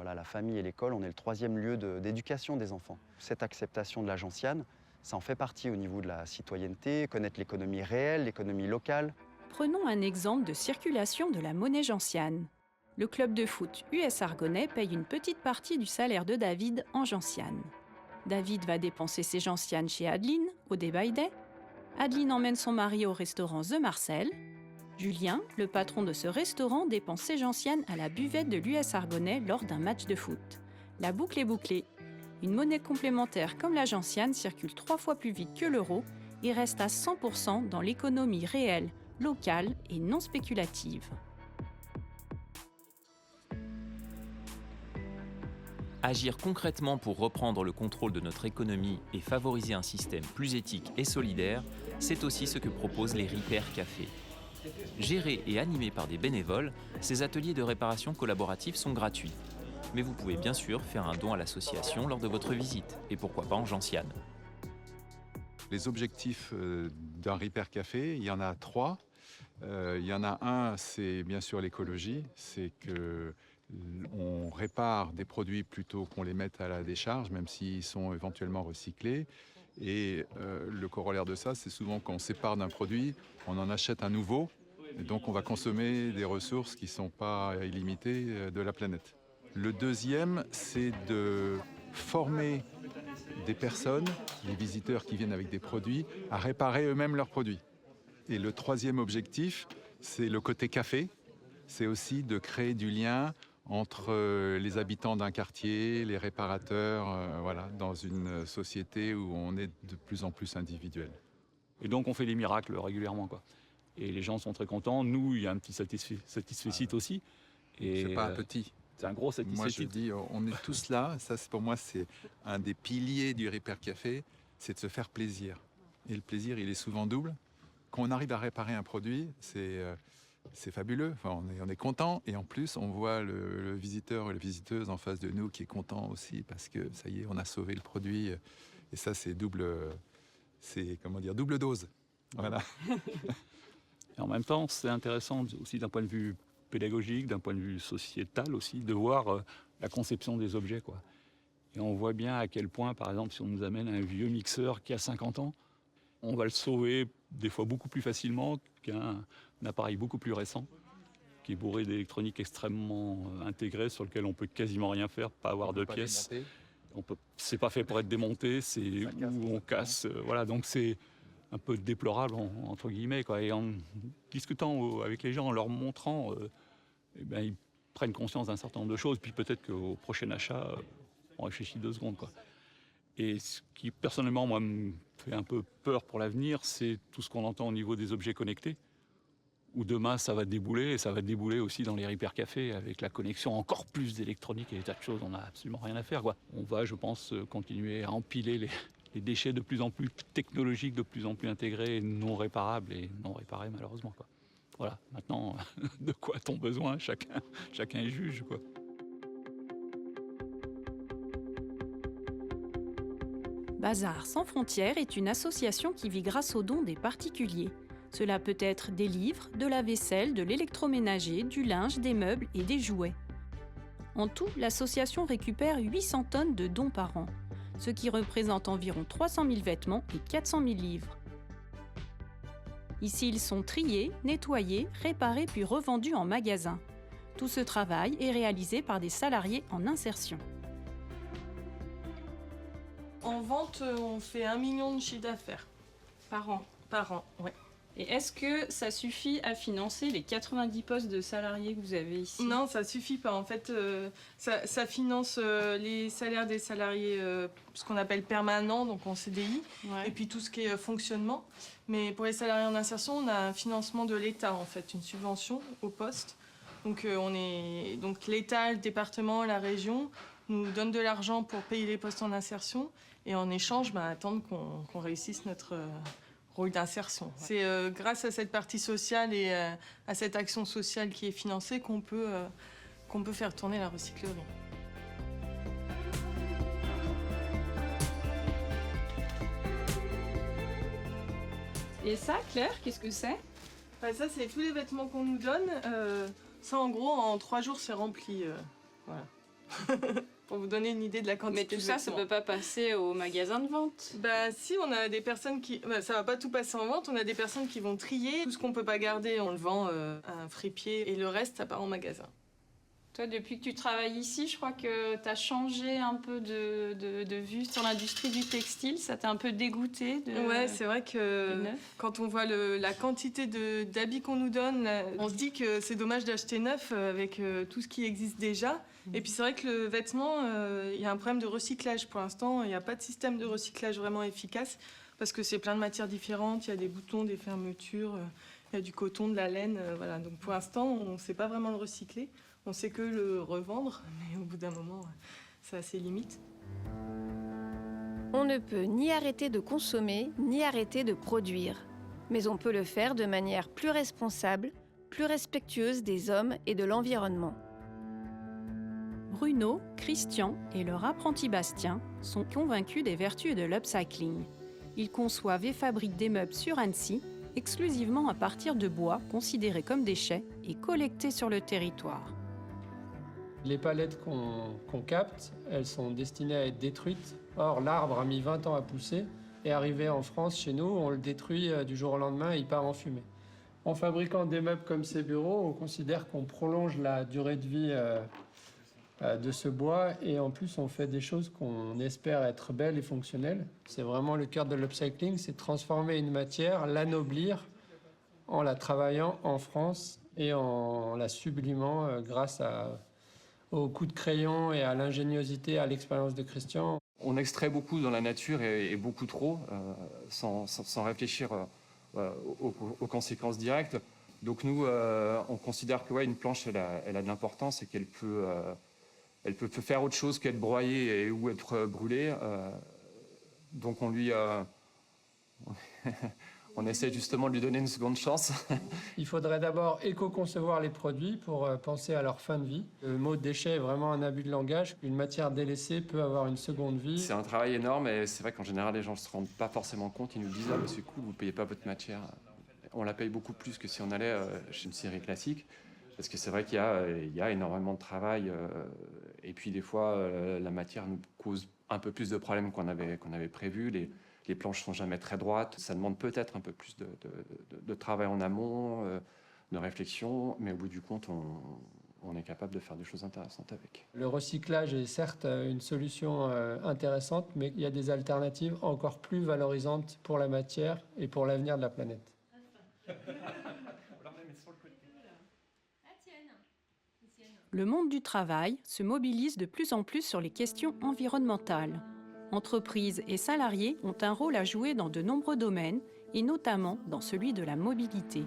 la famille et l'école, on est le 3e lieu d'éducation des enfants. Cette acceptation de la gentiane, ça en fait partie au niveau de la citoyenneté, connaître l'économie réelle, l'économie locale. Prenons un exemple de circulation de la monnaie gentiane. Le club de foot US Argonais paye une petite partie du salaire de David en gentiane. David va dépenser ses gentianes chez Adeline, au Day by Day. Adeline emmène son mari au restaurant The Marcel. Julien, le patron de ce restaurant, dépense ses gentianes à la buvette de l'US Argonnet lors d'un match de foot. La boucle est bouclée. Une monnaie complémentaire comme la gentiane circule 3 fois plus vite que l'euro et reste à 100% dans l'économie réelle, locale et non spéculative. Agir concrètement pour reprendre le contrôle de notre économie et favoriser un système plus éthique et solidaire, c'est aussi ce que proposent les Repair Cafés. Gérés et animés par des bénévoles, ces ateliers de réparation collaborative sont gratuits. Mais vous pouvez bien sûr faire un don à l'association lors de votre visite, et pourquoi pas en gentiane. Les objectifs d'un Repair Café, il y en a 3. Il y en a un, c'est bien sûr l'écologie, c'est qu'on répare des produits plutôt qu'on les mette à la décharge, même s'ils sont éventuellement recyclés. Et le corollaire de ça, c'est souvent quand on sépare d'un produit, on en achète un nouveau, et donc on va consommer des ressources qui ne sont pas illimitées de la planète. Le deuxième, c'est de former des personnes, les visiteurs qui viennent avec des produits, à réparer eux-mêmes leurs produits. Et le troisième objectif, c'est le côté café. C'est aussi de créer du lien entre les habitants d'un quartier, les réparateurs, voilà, dans une société où on est de plus en plus individuel. Et donc on fait des miracles régulièrement, quoi. Et les gens sont très contents. Nous, il y a un petit satisfecit aussi. C'est pas un petit. C'est un gros satisfecit. Moi, je dis, on est tous là. Ça, pour moi, c'est un des piliers du Repair Café, c'est de se faire plaisir. Et le plaisir, il est souvent double. Quand on arrive à réparer un produit, c'est fabuleux. Enfin, on est content. Et en plus, on voit le visiteur ou la visiteuse en face de nous qui est content aussi parce que ça y est, on a sauvé le produit. Et ça, c'est double dose. Voilà. Et en même temps, c'est intéressant aussi d'un point de vue pédagogique, d'un point de vue sociétal aussi, de voir la conception des objets, quoi. Et on voit bien à quel point, par exemple, si on nous amène un vieux mixeur qui a 50 ans, on va le sauver des fois beaucoup plus facilement qu'un appareil beaucoup plus récent, qui est bourré d'électronique extrêmement intégrée, sur lequel on peut quasiment rien faire, pas avoir de pièces. C'est pas fait pour être démonté, c'est où on casse. Voilà, donc c'est un peu déplorable, entre guillemets, quoi. Et en discutant avec les gens, en leur montrant, ils prennent conscience d'un certain nombre de choses, puis peut-être qu'au prochain achat, on réfléchit 2 secondes, quoi. Et ce qui, personnellement, moi, me fait un peu peur pour l'avenir, c'est tout ce qu'on entend au niveau des objets connectés, où demain, ça va débouler, et ça va débouler aussi dans les Repair Cafés, avec la connexion encore plus d'électronique et des tas de choses, on n'a absolument rien à faire, quoi. On va, je pense, continuer à empiler les déchets de plus en plus technologiques, de plus en plus intégrés, non réparables et non réparés, malheureusement, quoi. Voilà, maintenant, de quoi a-t-on besoin? Chacun est juge, quoi. Bazar sans frontières est une association qui vit grâce aux dons des particuliers. Cela peut être des livres, de la vaisselle, de l'électroménager, du linge, des meubles et des jouets. En tout, l'association récupère 800 tonnes de dons par an, ce qui représente environ 300 000 vêtements et 400 000 livres. Ici, ils sont triés, nettoyés, réparés puis revendus en magasin. Tout ce travail est réalisé par des salariés en insertion. En vente, on fait 1 million de chiffre d'affaires Par an. par an. Ouais. Et est-ce que ça suffit à financer les 90 postes de salariés que vous avez ici? Non, ça suffit pas. En fait, ça finance les salaires des salariés, ce qu'on appelle permanents, donc en CDI, et puis tout ce qui est fonctionnement. Mais pour les salariés en insertion, on a un financement de l'État, en fait, une subvention au poste. Donc, l'État, le département, la région nous donnent de l'argent pour payer les postes en insertion. Et en échange, attendent qu'on réussisse notre rôle d'insertion. C'est grâce à cette partie sociale et à cette action sociale qui est financée qu'on peut faire tourner la recyclerie. Et ça, Claire, qu'est-ce que c'est? Ça, c'est tous les vêtements qu'on nous donne. Ça, en gros, en 3 jours, c'est rempli. Voilà. Pour vous donner une idée de la quantité. Mais tout ça, ça peut pas passer au magasin de vente? Si, on a des personnes qui... ça va pas tout passer en vente, on a des personnes qui vont trier. Tout ce qu'on peut pas garder, on le vend à un fripier et le reste, ça part en magasin. Toi, depuis que tu travailles ici, je crois que tu as changé un peu de vue sur l'industrie du textile. Ça t'a un peu dégoûté de... Ouais, c'est vrai que quand on voit la quantité d'habits qu'on nous donne, on se dit que c'est dommage d'acheter neuf avec tout ce qui existe déjà. Et puis c'est vrai que le vêtement, il y a un problème de recyclage. Pour l'instant, il n'y a pas de système de recyclage vraiment efficace parce que c'est plein de matières différentes. Il y a des boutons, des fermetures, il y a du coton, de la laine. Voilà. Donc pour l'instant, on ne sait pas vraiment le recycler. On sait que le revendre, mais au bout d'un moment, ça a ses limites. On ne peut ni arrêter de consommer, ni arrêter de produire. Mais on peut le faire de manière plus responsable, plus respectueuse des hommes et de l'environnement. Bruno, Christian et leur apprenti Bastien sont convaincus des vertus de l'upcycling. Ils conçoivent et fabriquent des meubles sur Annecy, exclusivement à partir de bois considérés comme déchets et collectés sur le territoire. Les palettes qu'on capte, elles sont destinées à être détruites. Or, l'arbre a mis 20 ans à pousser et arrivé en France, chez nous, on le détruit du jour au lendemain et il part en fumée. En fabriquant des meubles comme ces bureaux, on considère qu'on prolonge la durée de vie de ce bois et en plus, on fait des choses qu'on espère être belles et fonctionnelles. C'est vraiment le cœur de l'upcycling, c'est transformer une matière, l'anoblir en la travaillant en France et en la sublimant grâce au coup de crayon et à l'ingéniosité, à l'expérience de Christian. On extrait beaucoup dans la nature et beaucoup trop, sans réfléchir aux conséquences directes. Donc nous, on considère que une planche, elle a de l'importance et qu'elle peut faire autre chose qu'être broyée ou être brûlée. Donc on lui... On essaie justement de lui donner une seconde chance. Il faudrait d'abord éco-concevoir les produits pour penser à leur fin de vie. Le mot déchet est vraiment un abus de langage. Une matière délaissée peut avoir une seconde vie. C'est un travail énorme et c'est vrai qu'en général, les gens ne se rendent pas forcément compte. Ils nous disent « Ah, bah, c'est cool, vous ne payez pas votre matière ». On la paye beaucoup plus que si on allait chez une scierie classique. Parce que c'est vrai qu'il y a énormément de travail. Et puis des fois, la matière nous cause un peu plus de problèmes qu'on avait prévu. Les planches ne sont jamais très droites. Ça demande peut-être un peu plus de travail en amont, de réflexion, mais au bout du compte, on est capable de faire des choses intéressantes avec. Le recyclage est certes une solution intéressante, mais il y a des alternatives encore plus valorisantes pour la matière et pour l'avenir de la planète. Le monde du travail se mobilise de plus en plus sur les questions environnementales. Entreprises et salariés ont un rôle à jouer dans de nombreux domaines, et notamment dans celui de la mobilité.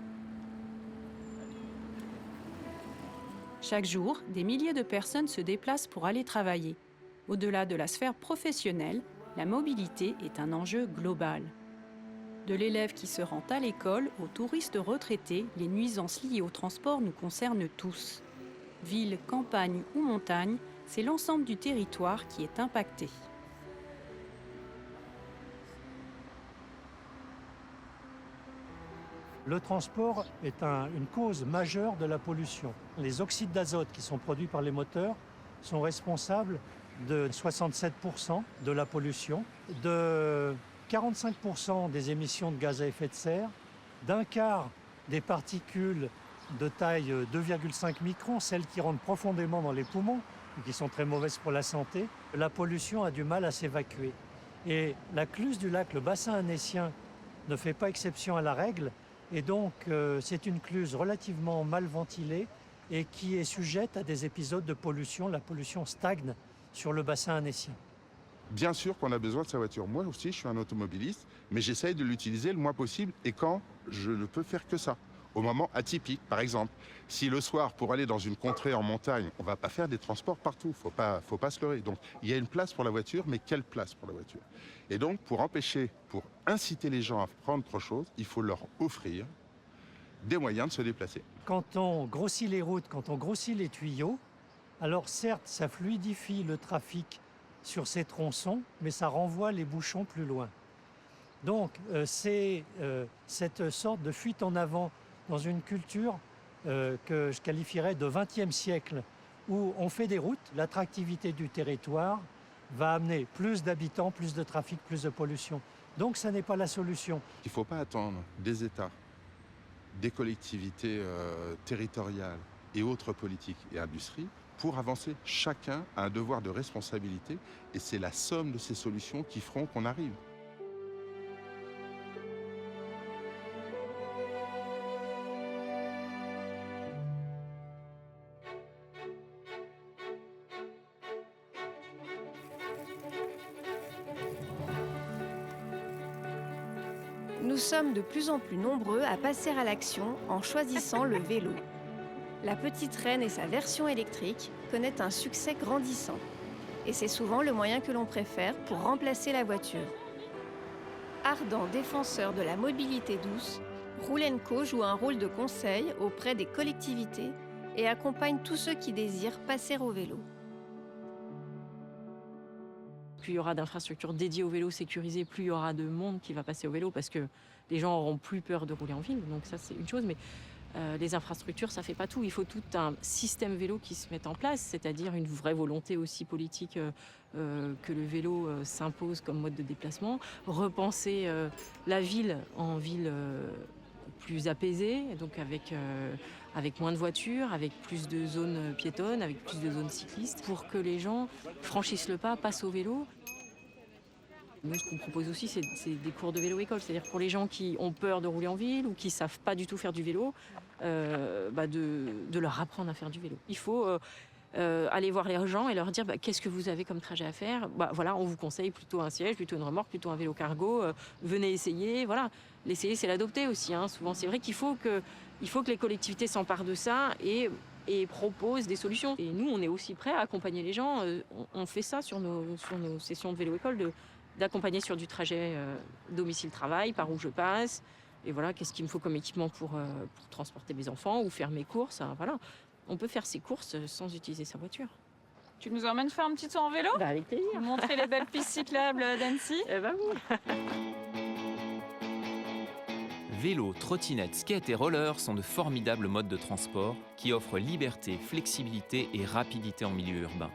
Chaque jour, des milliers de personnes se déplacent pour aller travailler. Au-delà de la sphère professionnelle, la mobilité est un enjeu global. De l'élève qui se rend à l'école aux touristes retraités, les nuisances liées au transport nous concernent tous. Ville, campagne ou montagne, c'est l'ensemble du territoire qui est impacté. Le transport est une cause majeure de la pollution. Les oxydes d'azote qui sont produits par les moteurs sont responsables de 67% de la pollution, de 45% des émissions de gaz à effet de serre, d'un quart des particules de taille 2,5 microns, celles qui rentrent profondément dans les poumons et qui sont très mauvaises pour la santé. La pollution a du mal à s'évacuer. Et la cluse du lac, le bassin annécien, ne fait pas exception à la règle. Et donc, c'est une cluse relativement mal ventilée et qui est sujette à des épisodes de pollution. La pollution stagne sur le bassin annécien. Bien sûr qu'on a besoin de sa voiture. Moi aussi, je suis un automobiliste, mais j'essaye de l'utiliser le moins possible. Et quand je ne peux faire que ça, au moment atypique, par exemple. Si le soir, pour aller dans une contrée en montagne, on ne va pas faire des transports partout, faut pas se leurrer. Donc, il y a une place pour la voiture, mais quelle place pour la voiture? Et donc, pour inciter les gens à prendre autre chose, il faut leur offrir des moyens de se déplacer. Quand on grossit les routes, quand on grossit les tuyaux, alors certes, ça fluidifie le trafic sur ces tronçons, mais ça renvoie les bouchons plus loin. Donc, c'est cette sorte de fuite en avant dans une culture que je qualifierais de XXe siècle, où on fait des routes, l'attractivité du territoire va amener plus d'habitants, plus de trafic, plus de pollution. Donc ça n'est pas la solution. Il ne faut pas attendre des États, des collectivités territoriales et autres politiques et industries pour avancer. Chacun a un devoir de responsabilité et c'est la somme de ces solutions qui feront qu'on arrive. Nous sommes de plus en plus nombreux à passer à l'action en choisissant le vélo. La petite reine et sa version électrique connaissent un succès grandissant. Et c'est souvent le moyen que l'on préfère pour remplacer la voiture. Ardent défenseur de la mobilité douce, Roulenco joue un rôle de conseil auprès des collectivités et accompagne tous ceux qui désirent passer au vélo. Plus il y aura d'infrastructures dédiées au vélo sécurisées, plus il y aura de monde qui va passer au vélo parce que les gens auront plus peur de rouler en ville. Donc ça, c'est une chose. Mais les infrastructures, ça ne fait pas tout. Il faut tout un système vélo qui se mette en place, c'est-à-dire une vraie volonté aussi politique que le vélo s'impose comme mode de déplacement. Repenser la ville en ville plus apaisée, donc avec moins de voitures, avec plus de zones piétonnes, avec plus de zones cyclistes, pour que les gens franchissent le pas, passent au vélo. Nous, ce qu'on propose aussi, c'est des cours de vélo-école. C'est-à-dire pour les gens qui ont peur de rouler en ville ou qui ne savent pas du tout faire du vélo, de leur apprendre à faire du vélo. Il faut aller voir les gens et leur dire qu'est-ce que vous avez comme trajet à faire. Voilà, on vous conseille plutôt un siège, plutôt une remorque, plutôt un vélo cargo. Venez essayer. Voilà. L'essayer, c'est l'adopter aussi. Souvent, c'est vrai qu'il faut que les collectivités s'emparent de ça et proposent des solutions. Et nous, on est aussi prêts à accompagner les gens. On fait ça sur nos sessions de vélo-école, d'accompagner sur du trajet domicile-travail, par où je passe. Et voilà, qu'est-ce qu'il me faut comme équipement pour transporter mes enfants ou faire mes courses. Voilà. On peut faire ses courses sans utiliser sa voiture. Tu nous emmènes faire un petit tour en vélo ? Avec plaisir. Montrer les belles pistes cyclables d'Annecy. Vélo, trottinette, skate et roller sont de formidables modes de transport qui offrent liberté, flexibilité et rapidité en milieu urbain.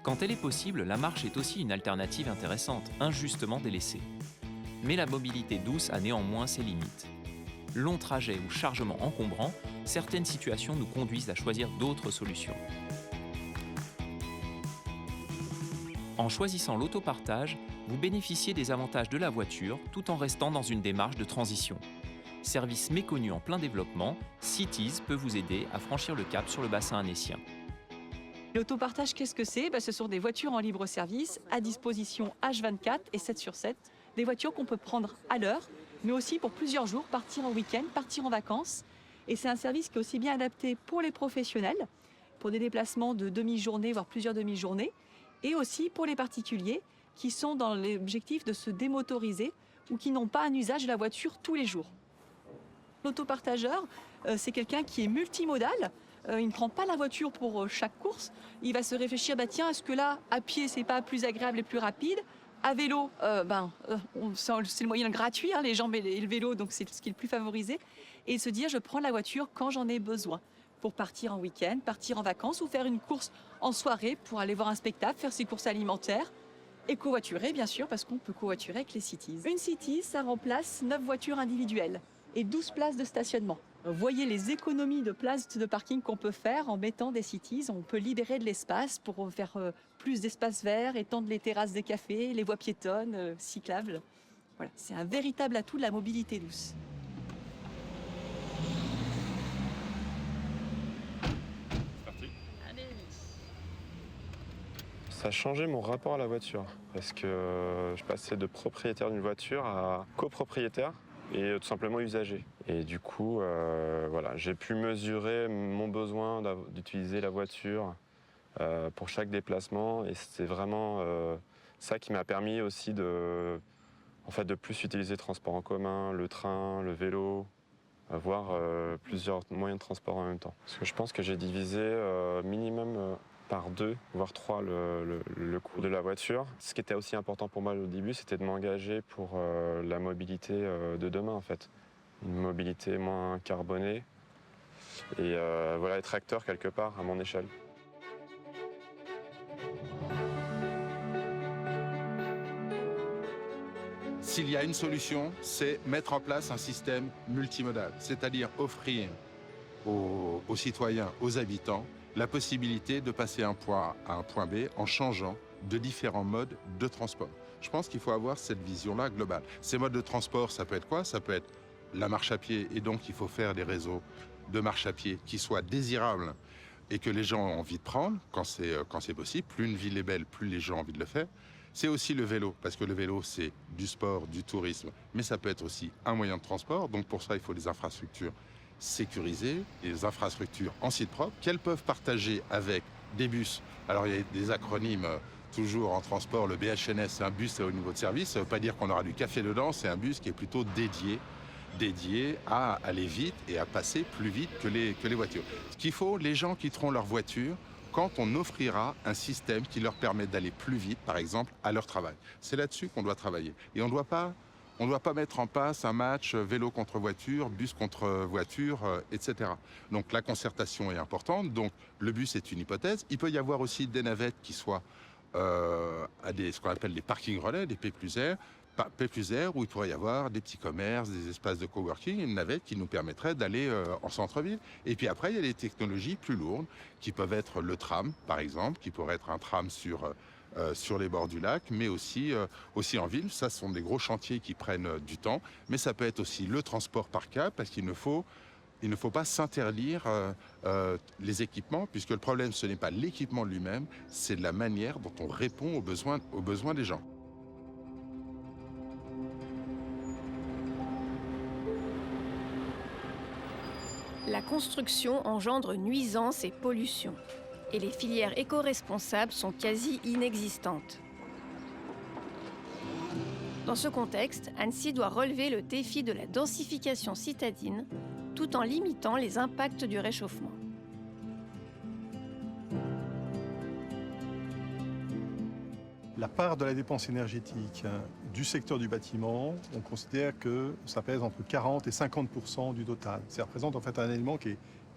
Quand elle est possible, la marche est aussi une alternative intéressante, injustement délaissée. Mais la mobilité douce a néanmoins ses limites. Long trajet ou chargement encombrant, certaines situations nous conduisent à choisir d'autres solutions. En choisissant l'autopartage, vous bénéficiez des avantages de la voiture tout en restant dans une démarche de transition. Service méconnu en plein développement, Cities peut vous aider à franchir le cap sur le bassin annécien. L'autopartage, qu'est-ce que c'est ? Ce sont des voitures en libre service à disposition H24 et 7/7. Des voitures qu'on peut prendre à l'heure, mais aussi pour plusieurs jours, partir en week-end, partir en vacances. Et c'est un service qui est aussi bien adapté pour les professionnels, pour des déplacements de demi-journée, voire plusieurs demi-journées, et aussi pour les particuliers qui sont dans l'objectif de se démotoriser ou qui n'ont pas un usage de la voiture tous les jours. L'autopartageur, c'est quelqu'un qui est multimodal. Il ne prend pas la voiture pour chaque course. Il va se réfléchir, tiens, est-ce que là, à pied, c'est pas plus agréable et plus rapide ? À vélo, c'est le moyen gratuit, les jambes et le vélo, donc c'est ce qui est le plus favorisé. Et se dire, je prends la voiture quand j'en ai besoin, pour partir en week-end, partir en vacances ou faire une course en soirée pour aller voir un spectacle, faire ses courses alimentaires. Et covoiturer, bien sûr, parce qu'on peut covoiturer avec les Cities. Une Cities, ça remplace 9 voitures individuelles et 12 places de stationnement. Vous voyez les économies de places de parking qu'on peut faire en mettant des Cities. On peut libérer de l'espace pour faire plus d'espace vert, étendre les terrasses des cafés, les voies piétonnes, cyclables. Voilà, c'est un véritable atout de la mobilité douce. Ça a changé mon rapport à la voiture parce que je passais de propriétaire d'une voiture à copropriétaire et tout simplement usager. Et du coup, j'ai pu mesurer mon besoin d'utiliser la voiture pour chaque déplacement et c'est vraiment ça qui m'a permis aussi de plus utiliser le transport en commun, le train, le vélo, avoir plusieurs moyens de transport en même temps. Parce que je pense que j'ai divisé minimum par 2, voire 3 le coût de la voiture. Ce qui était aussi important pour moi au début, c'était de m'engager pour la mobilité de demain en fait. Une mobilité moins carbonée et être acteur quelque part à mon échelle. S'il y a une solution, c'est mettre en place un système multimodal, c'est-à-dire offrir aux citoyens, aux habitants, la possibilité de passer d'un point A à un point B en changeant de différents modes de transport. Je pense qu'il faut avoir cette vision-là globale. Ces modes de transport, ça peut être quoi? Ça peut être la marche à pied, et donc il faut faire des réseaux de marche à pied qui soient désirables et que les gens ont envie de prendre quand c'est possible. Plus une ville est belle, plus les gens ont envie de le faire. C'est aussi le vélo, parce que le vélo, c'est du sport, du tourisme, mais ça peut être aussi un moyen de transport. Donc pour ça, il faut des infrastructures sécurisées, des infrastructures en site propre, qu'elles peuvent partager avec des bus. Alors il y a des acronymes toujours en transport. Le BHNS, c'est un bus au niveau de service. Ça ne veut pas dire qu'on aura du café dedans, c'est un bus qui est plutôt dédié à aller vite et à passer plus vite que les voitures. Ce qu'il faut, les gens quitteront leur voiture quand on offrira un système qui leur permet d'aller plus vite, par exemple, à leur travail. C'est là-dessus qu'on doit travailler. Et on ne doit pas mettre en place un match vélo contre voiture, bus contre voiture, etc. Donc la concertation est importante. Donc le bus est une hypothèse. Il peut y avoir aussi des navettes qui soient à ce qu'on appelle des parkings relais, des P+R, où il pourrait y avoir des petits commerces, des espaces de coworking, une navette qui nous permettrait d'aller en centre-ville. Et puis après, il y a des technologies plus lourdes qui peuvent être le tram, par exemple, qui pourrait être un tram sur les bords du lac, mais aussi en ville. Ça, ce sont des gros chantiers qui prennent du temps, mais ça peut être aussi le transport par câble, parce qu'il ne faut pas s'interdire les équipements, puisque le problème, ce n'est pas l'équipement lui-même, c'est la manière dont on répond aux besoins des gens. La construction engendre nuisances et pollution, et les filières éco-responsables sont quasi inexistantes. Dans ce contexte, Annecy doit relever le défi de la densification citadine, tout en limitant les impacts du réchauffement. La part de la dépense énergétique du secteur du bâtiment, on considère que ça pèse entre 40 et 50% du total. Ça représente en fait un élément qui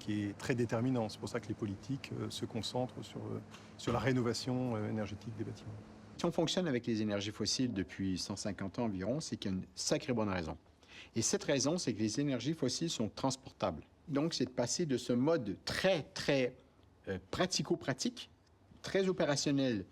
est très déterminant. C'est pour ça que les politiques se concentrent sur la rénovation énergétique des bâtiments. Si on fonctionne avec les énergies fossiles depuis 150 ans environ, c'est qu'il y a une sacrée bonne raison. Et cette raison, c'est que les énergies fossiles sont transportables. Donc, c'est de passer de ce mode très pratico-pratique, très opérationnel,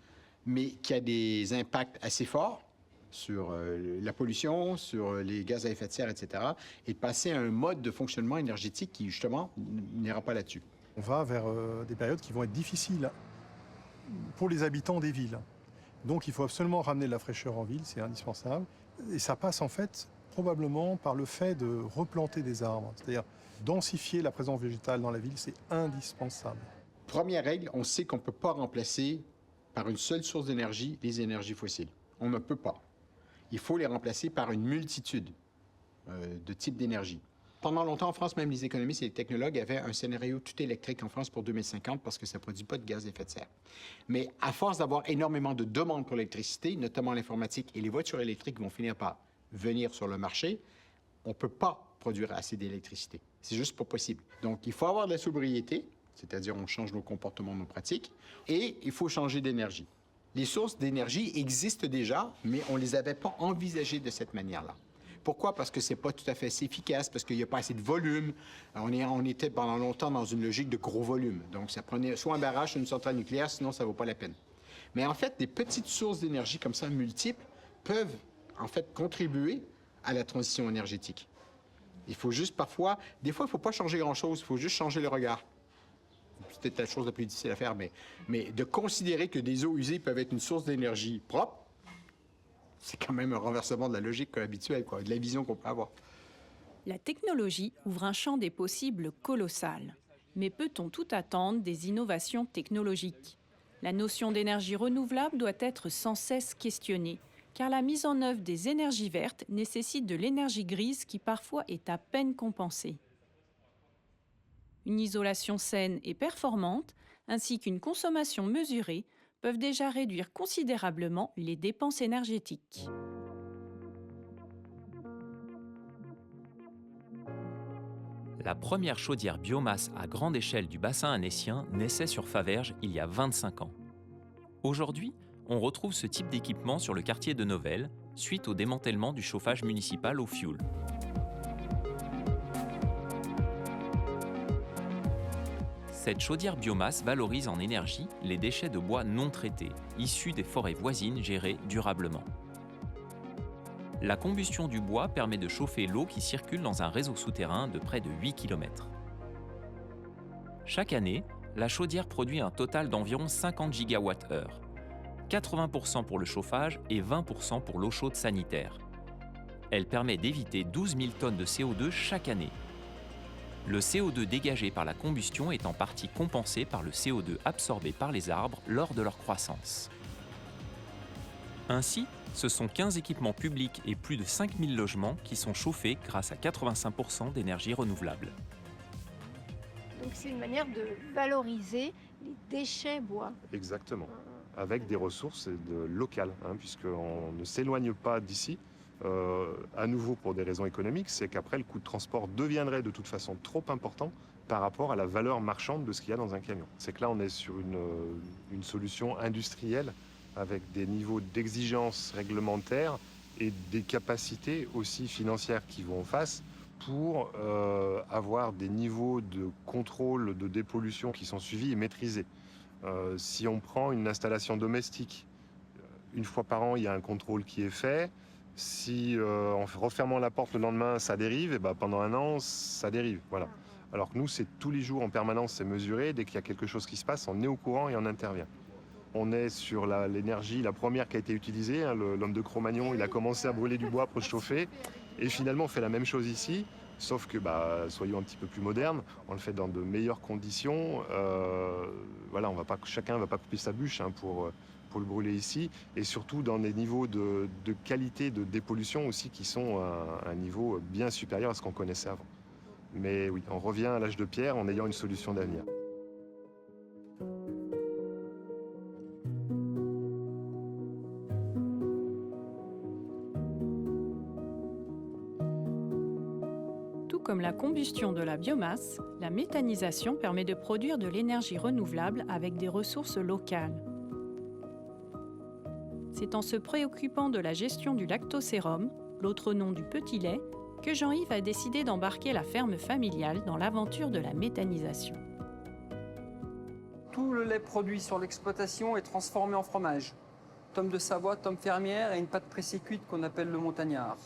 mais qui a des impacts assez forts sur la pollution, sur les gaz à effet de serre, etc., et de passer à un mode de fonctionnement énergétique qui, justement, n'ira pas là-dessus. On va vers des périodes qui vont être difficiles pour les habitants des villes. Donc, il faut absolument ramener de la fraîcheur en ville, c'est indispensable. Et ça passe, en fait, probablement par le fait de replanter des arbres, c'est-à-dire densifier la présence végétale dans la ville, c'est indispensable. Première règle, on sait qu'on ne peut pas remplacer par une seule source d'énergie les énergies fossiles. On ne peut pas. Il faut les remplacer par une multitude de types d'énergie. Pendant longtemps, en France, même les économistes et les technologues avaient un scénario tout électrique en France pour 2050 parce que ça ne produit pas de gaz à effet de serre. Mais à force d'avoir énormément de demandes pour l'électricité, notamment l'informatique et les voitures électriques vont finir par venir sur le marché, on ne peut pas produire assez d'électricité. C'est juste pas possible. Donc, il faut avoir de la sobriété, c'est-à-dire on change nos comportements, nos pratiques, et il faut changer d'énergie. Les sources d'énergie existent déjà, mais on ne les avait pas envisagées de cette manière-là. Pourquoi? Parce que ce n'est pas tout à fait assez efficace, parce qu'il n'y a pas assez de volume. On était pendant longtemps dans une logique de gros volume. Donc, ça prenait soit un barrage, soit une centrale nucléaire, sinon ça ne vaut pas la peine. Mais en fait, des petites sources d'énergie comme ça, multiples, peuvent en fait contribuer à la transition énergétique. Il faut juste parfois... Des fois, il ne faut pas changer grand-chose, il faut juste changer le regard. C'est peut-être la chose la plus difficile à faire, mais de considérer que des eaux usées peuvent être une source d'énergie propre, c'est quand même un renversement de la logique habituelle, de la vision qu'on peut avoir. La technologie ouvre un champ des possibles colossal. Mais peut-on tout attendre des innovations technologiques? La notion d'énergie renouvelable doit être sans cesse questionnée, car la mise en œuvre des énergies vertes nécessite de l'énergie grise qui parfois est à peine compensée. Une isolation saine et performante, ainsi qu'une consommation mesurée, peuvent déjà réduire considérablement les dépenses énergétiques. La première chaudière biomasse à grande échelle du bassin annécien naissait sur Faverges il y a 25 ans. Aujourd'hui, on retrouve ce type d'équipement sur le quartier de Novelle, suite au démantèlement du chauffage municipal au fioul. Cette chaudière biomasse valorise en énergie les déchets de bois non traités, issus des forêts voisines gérées durablement. La combustion du bois permet de chauffer l'eau qui circule dans un réseau souterrain de près de 8 km. Chaque année, la chaudière produit un total d'environ 50 GWh, 80% pour le chauffage et 20% pour l'eau chaude sanitaire. Elle permet d'éviter 12 000 tonnes de CO2 chaque année. Le CO2 dégagé par la combustion est en partie compensé par le CO2 absorbé par les arbres lors de leur croissance. Ainsi, ce sont 15 équipements publics et plus de 5000 logements qui sont chauffés grâce à 85% d'énergie renouvelable. Donc c'est une manière de valoriser les déchets bois. Exactement, avec des ressources locales, puisqu'on ne s'éloigne pas d'ici. À nouveau pour des raisons économiques, c'est qu'après le coût de transport deviendrait de toute façon trop important par rapport à la valeur marchande de ce qu'il y a dans un camion. C'est que là on est sur une solution industrielle avec des niveaux d'exigence réglementaire et des capacités aussi financières qui vont en face pour avoir des niveaux de contrôle de dépollution qui sont suivis et maîtrisés. Si on prend une installation domestique, une fois par an il y a un contrôle qui est fait. Si en refermant la porte le lendemain ça dérive, et pendant un an ça dérive. Voilà. Alors que nous c'est tous les jours en permanence, c'est mesuré. Dès qu'il y a quelque chose qui se passe, on est au courant et on intervient. On est sur l'énergie, la première qui a été utilisée. L'homme de Cro-Magnon, il a commencé à brûler du bois pour se chauffer. Et finalement, on fait la même chose ici. Sauf que, soyons un petit peu plus modernes, on le fait dans de meilleures conditions. Voilà, chacun ne va pas couper sa bûche pour le brûler ici. Et surtout dans des niveaux de qualité de dépollution aussi qui sont à un niveau bien supérieur à ce qu'on connaissait avant. Mais oui, on revient à l'âge de pierre en ayant une solution d'avenir. Comme la combustion de la biomasse, la méthanisation permet de produire de l'énergie renouvelable avec des ressources locales. C'est en se préoccupant de la gestion du lactosérum, l'autre nom du petit lait, que Jean-Yves a décidé d'embarquer la ferme familiale dans l'aventure de la méthanisation. Tout le lait produit sur l'exploitation est transformé en fromage. Tome de Savoie, tome fermière et une pâte pressée-cuite qu'on appelle le montagnard.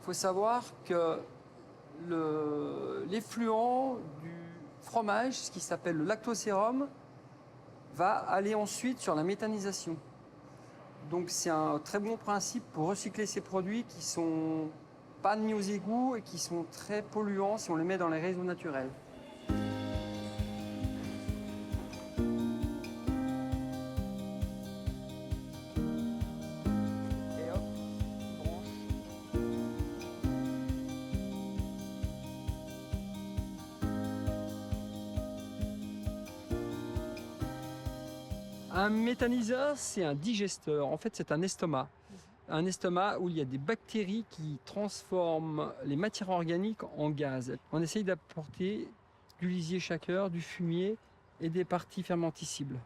Il faut savoir que l'effluent du fromage, ce qui s'appelle le lactosérum, va aller ensuite sur la méthanisation. Donc c'est un très bon principe pour recycler ces produits qui sont pas mis aux égouts et qui sont très polluants si on les met dans les réseaux naturels. Un méthaniseur, c'est un digesteur. En fait, c'est un estomac. Un estomac où il y a des bactéries qui transforment les matières organiques en gaz. On essaye d'apporter du lisier chaque heure, du fumier et des parties fermentescibles.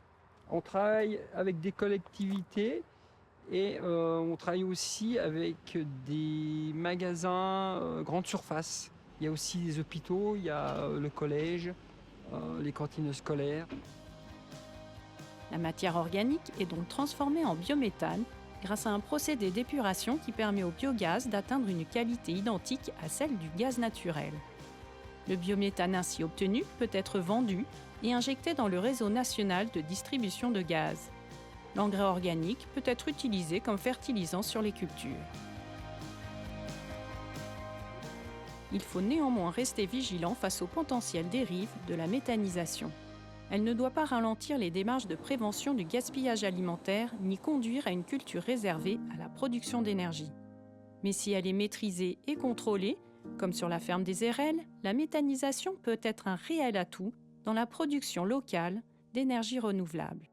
On travaille avec des collectivités et on travaille aussi avec des magasins grande surface. Il y a aussi des hôpitaux, il y a le collège, les cantines scolaires. La matière organique est donc transformée en biométhane grâce à un procédé d'épuration qui permet au biogaz d'atteindre une qualité identique à celle du gaz naturel. Le biométhane ainsi obtenu peut être vendu et injecté dans le réseau national de distribution de gaz. L'engrais organique peut être utilisé comme fertilisant sur les cultures. Il faut néanmoins rester vigilant face aux potentielles dérives de la méthanisation. Elle ne doit pas ralentir les démarches de prévention du gaspillage alimentaire ni conduire à une culture réservée à la production d'énergie. Mais si elle est maîtrisée et contrôlée, comme sur la ferme des Érelles, la méthanisation peut être un réel atout dans la production locale d'énergie renouvelable.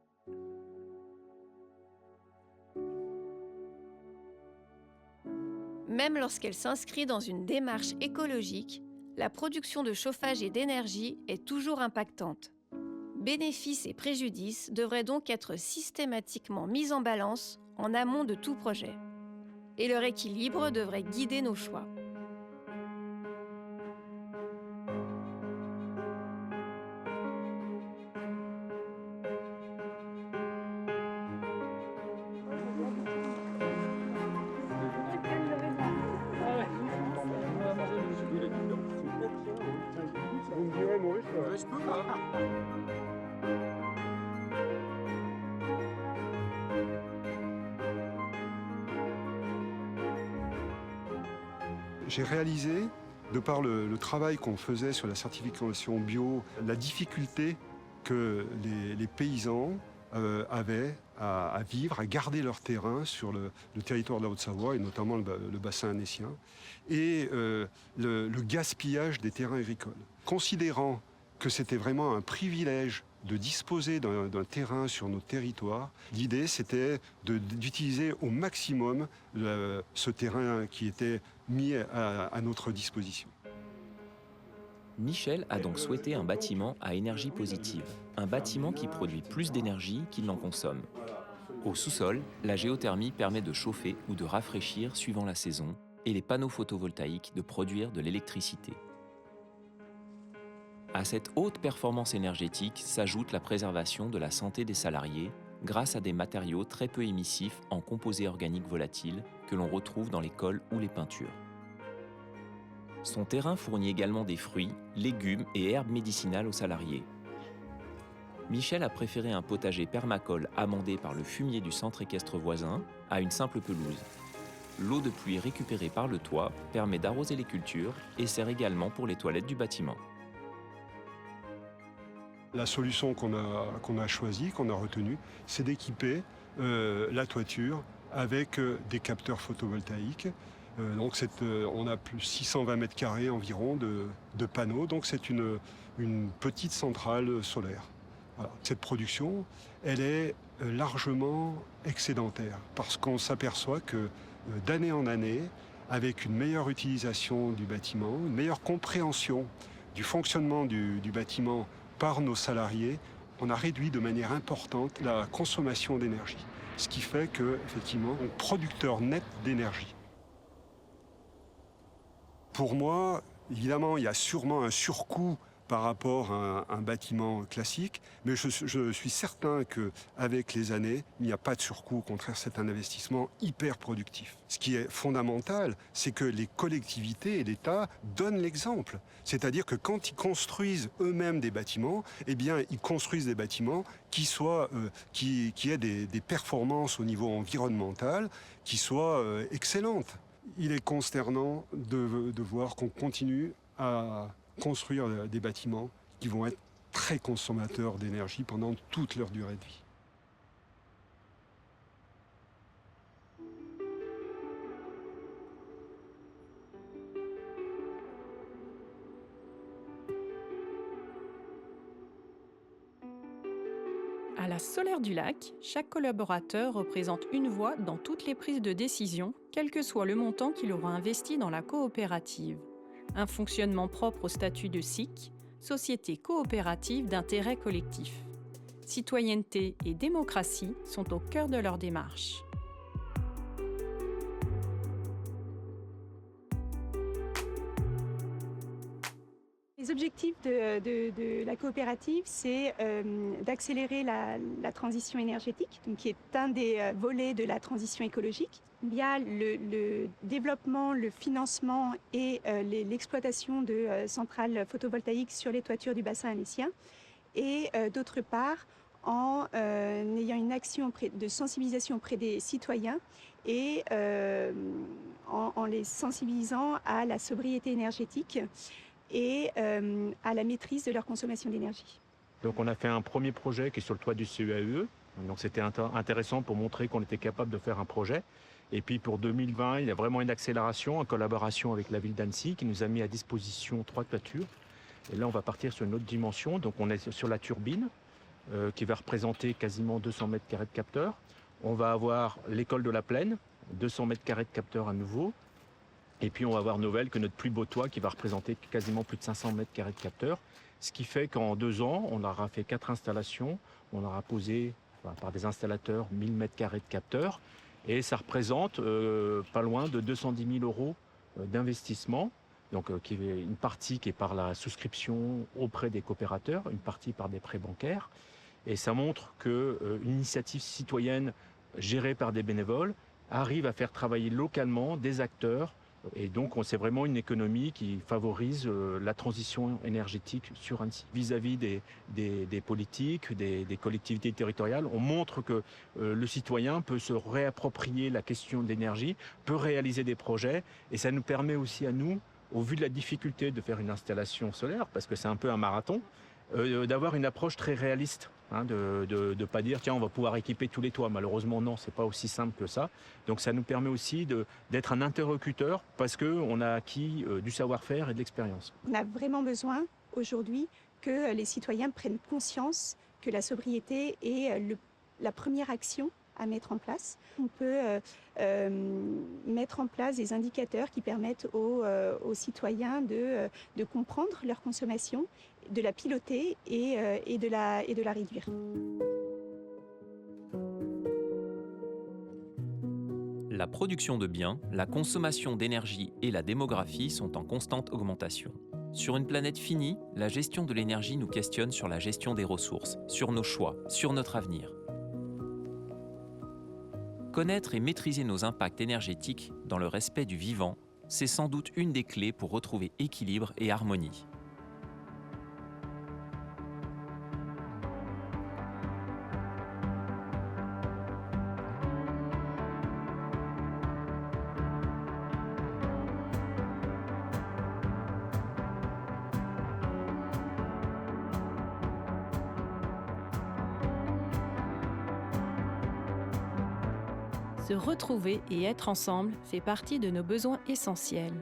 Même lorsqu'elle s'inscrit dans une démarche écologique, la production de chauffage et d'énergie est toujours impactante. Bénéfices et préjudices devraient donc être systématiquement mis en balance en amont de tout projet. Et leur équilibre devrait guider nos choix. je peux, hein. J'ai réalisé, de par le travail qu'on faisait sur la certification bio, la difficulté que les paysans avaient à vivre, à garder leur terrain sur le territoire de la Haute-Savoie, et notamment le bassin annécien, et le gaspillage des terrains agricoles. Considérant que c'était vraiment un privilège de disposer d'un terrain sur notre territoire, l'idée c'était d'utiliser au maximum ce terrain qui était mis à notre disposition. Michel a donc souhaité un bâtiment à énergie positive, un bâtiment qui produit plus d'énergie qu'il n'en consomme. Au sous-sol, la géothermie permet de chauffer ou de rafraîchir suivant la saison, et les panneaux photovoltaïques de produire de l'électricité. À cette haute performance énergétique s'ajoute la préservation de la santé des salariés grâce à des matériaux très peu émissifs en composés organiques volatiles que l'on retrouve dans les cols ou les peintures. Son terrain fournit également des fruits, légumes et herbes médicinales aux salariés. Michel a préféré un potager permacole amendé par le fumier du centre équestre voisin à une simple pelouse. L'eau de pluie récupérée par le toit permet d'arroser les cultures et sert également pour les toilettes du bâtiment. La solution qu'on a choisie, qu'on a retenue, c'est d'équiper la toiture avec des capteurs photovoltaïques. Donc on a plus 620 mètres carrés environ de panneaux, donc c'est une petite centrale solaire. Voilà. Cette production, elle est largement excédentaire parce qu'on s'aperçoit que d'année en année, avec une meilleure utilisation du bâtiment, une meilleure compréhension du fonctionnement du bâtiment par nos salariés, on a réduit de manière importante la consommation d'énergie. Ce qui fait qu'effectivement, on est producteur net d'énergie. Pour moi, évidemment, il y a sûrement un surcoût par rapport à un bâtiment classique, mais je suis certain qu'avec les années, il n'y a pas de surcoût. Au contraire, c'est un investissement hyper productif. Ce qui est fondamental, c'est que les collectivités et l'État donnent l'exemple. C'est-à-dire que quand ils construisent eux-mêmes des bâtiments, eh bien, ils construisent des bâtiments qui aient des performances au niveau environnemental, qui soient excellentes. Il est consternant de voir qu'on continue à construire des bâtiments qui vont être très consommateurs d'énergie pendant toute leur durée de vie. À la Solaire du Lac, chaque collaborateur représente une voix dans toutes les prises de décision, quel que soit le montant qu'il aura investi dans la coopérative. Un fonctionnement propre au statut de SIC, Société coopérative d'intérêt collectif. Citoyenneté et démocratie sont au cœur de leur démarche. Les objectifs de la coopérative, c'est d'accélérer la transition énergétique, qui est un des volets de la transition écologique. Il y a le développement, le financement et l'exploitation de centrales photovoltaïques sur les toitures du bassin annécien. Et d'autre part, en ayant une action de sensibilisation auprès des citoyens et en les sensibilisant à la sobriété énergétique et à la maîtrise de leur consommation d'énergie. Donc on a fait un premier projet qui est sur le toit du CEAE. Donc c'était intéressant pour montrer qu'on était capable de faire un projet. Et puis pour 2020, il y a vraiment une accélération en collaboration avec la ville d'Annecy qui nous a mis à disposition 3 toitures. Et là, on va partir sur une autre dimension. Donc on est sur la turbine qui va représenter quasiment 200 mètres carrés de capteurs. On va avoir l'école de la Plaine, 200 mètres carrés de capteurs à nouveau. Et puis on va avoir Novelle, que notre plus beau toit, qui va représenter quasiment plus de 500 mètres carrés de capteurs. Ce qui fait qu'en 2 ans, on aura fait 4 installations. On aura posé par des installateurs 1000 mètres carrés de capteurs. Et ça représente pas loin de 210 000 euros d'investissement. Donc une partie qui est par la souscription auprès des coopérateurs, une partie par des prêts bancaires. Et ça montre qu'une initiative citoyenne gérée par des bénévoles arrive à faire travailler localement des acteurs Et donc c'est vraiment une économie qui favorise la transition énergétique sur Annecy. Vis-à-vis des politiques, des collectivités territoriales, on montre que le citoyen peut se réapproprier la question de l'énergie, peut réaliser des projets, et ça nous permet aussi à nous, au vu de la difficulté de faire une installation solaire, parce que c'est un peu un marathon, d'avoir une approche très réaliste, de ne pas dire tiens on va pouvoir équiper tous les toits. Malheureusement non, c'est pas aussi simple que ça. Donc ça nous permet aussi d'être un interlocuteur parce qu'on a acquis du savoir-faire et de l'expérience. On a vraiment besoin aujourd'hui que les citoyens prennent conscience que la sobriété est la première action à mettre en place. On peut mettre en place des indicateurs qui permettent aux citoyens de comprendre leur consommation, de la piloter et de la réduire. La production de biens, la consommation d'énergie et la démographie sont en constante augmentation. Sur une planète finie, la gestion de l'énergie nous questionne sur la gestion des ressources, sur nos choix, sur notre avenir. Connaître et maîtriser nos impacts énergétiques dans le respect du vivant, c'est sans doute une des clés pour retrouver équilibre et harmonie. Se retrouver et être ensemble fait partie de nos besoins essentiels.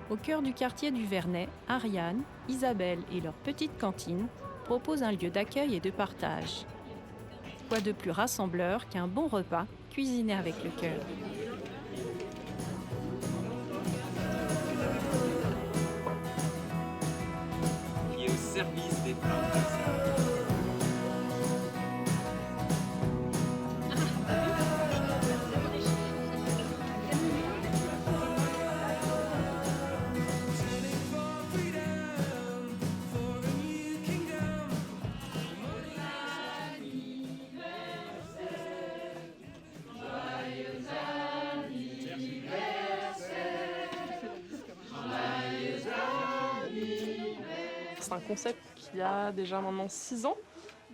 Au cœur du quartier du Vernet, Ariane, Isabelle et leur petite cantine proposent un lieu d'accueil et de partage. Quoi de plus rassembleur qu'un bon repas cuisiné avec le cœur. Qui est au service des C'est un concept qui a déjà maintenant 6 ans,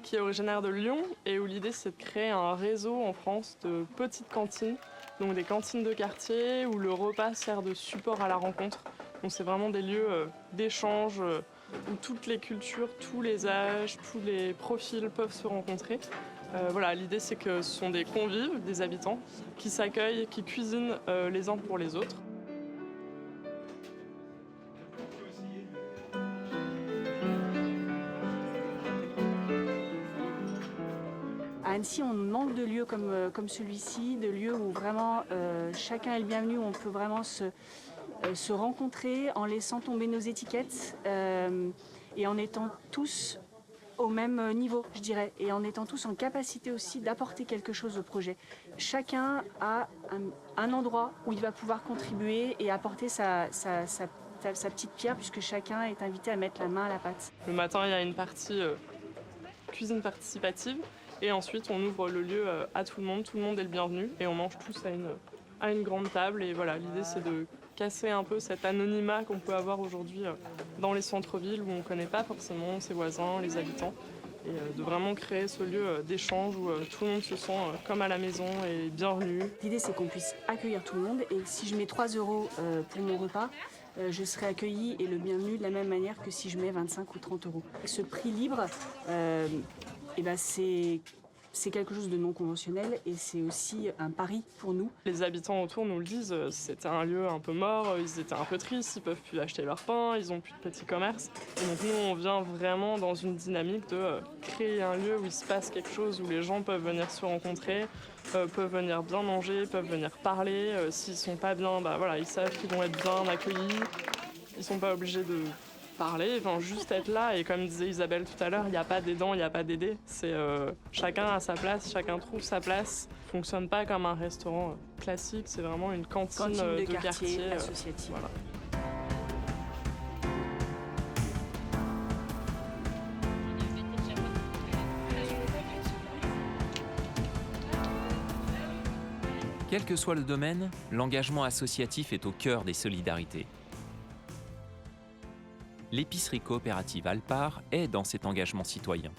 qui est originaire de Lyon et où l'idée c'est de créer un réseau en France de petites cantines, donc des cantines de quartier où le repas sert de support à la rencontre. Donc c'est vraiment des lieux d'échange où toutes les cultures, tous les âges, tous les profils peuvent se rencontrer. Voilà, l'idée c'est que ce sont des convives, des habitants, qui s'accueillent, qui cuisinent les uns pour les autres. À Annecy, on manque de lieux comme celui-ci, de lieux où vraiment chacun est le bienvenu, où on peut vraiment se rencontrer en laissant tomber nos étiquettes et en étant tous au même niveau, je dirais, et en étant tous en capacité aussi d'apporter quelque chose au projet. Chacun a un endroit où il va pouvoir contribuer et apporter sa petite pierre, puisque chacun est invité à mettre la main à la pâte. Le matin, il y a une partie cuisine participative. Et ensuite, on ouvre le lieu à tout le monde est le bienvenu et on mange tous à une grande table. Et voilà, l'idée c'est de casser un peu cet anonymat qu'on peut avoir aujourd'hui dans les centres-villes où on ne connaît pas forcément ses voisins, les habitants. Et de vraiment créer ce lieu d'échange où tout le monde se sent comme à la maison et bienvenu. L'idée c'est qu'on puisse accueillir tout le monde et si je mets 3 € pour mon repas, je serai accueillie et le bienvenu de la même manière que si je mets 25 ou 30 €. Ce prix libre, c'est quelque chose de non conventionnel et c'est aussi un pari pour nous. Les habitants autour nous le disent, c'était un lieu un peu mort, ils étaient un peu tristes, ils peuvent plus acheter leur pain, ils ont plus de petits commerces. Et donc nous, on vient vraiment dans une dynamique de créer un lieu où il se passe quelque chose, où les gens peuvent venir se rencontrer, peuvent venir bien manger, peuvent venir parler. S'ils sont pas bien, ils savent qu'ils vont être bien accueillis. Ils sont pas obligés de parler, juste être là. Et comme disait Isabelle tout à l'heure, il n'y a pas d'aidant, il n'y a pas d'aidé. C'est chacun à sa place, chacun trouve sa place. Ça ne fonctionne pas comme un restaurant classique, c'est vraiment une cantine de quartier associative. Voilà. Quel que soit le domaine, l'engagement associatif est au cœur des solidarités. L'épicerie coopérative Alpar est dans cet engagement citoyen.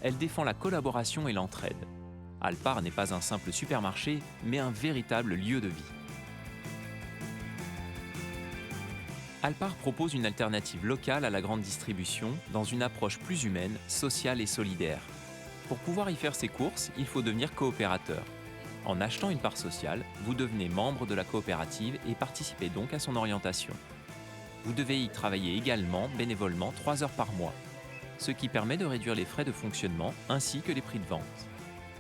Elle défend la collaboration et l'entraide. Alpar n'est pas un simple supermarché, mais un véritable lieu de vie. Alpar propose une alternative locale à la grande distribution dans une approche plus humaine, sociale et solidaire. Pour pouvoir y faire ses courses, il faut devenir coopérateur. En achetant une part sociale, vous devenez membre de la coopérative et participez donc à son orientation. Vous devez y travailler également bénévolement 3 heures par mois, ce qui permet de réduire les frais de fonctionnement ainsi que les prix de vente.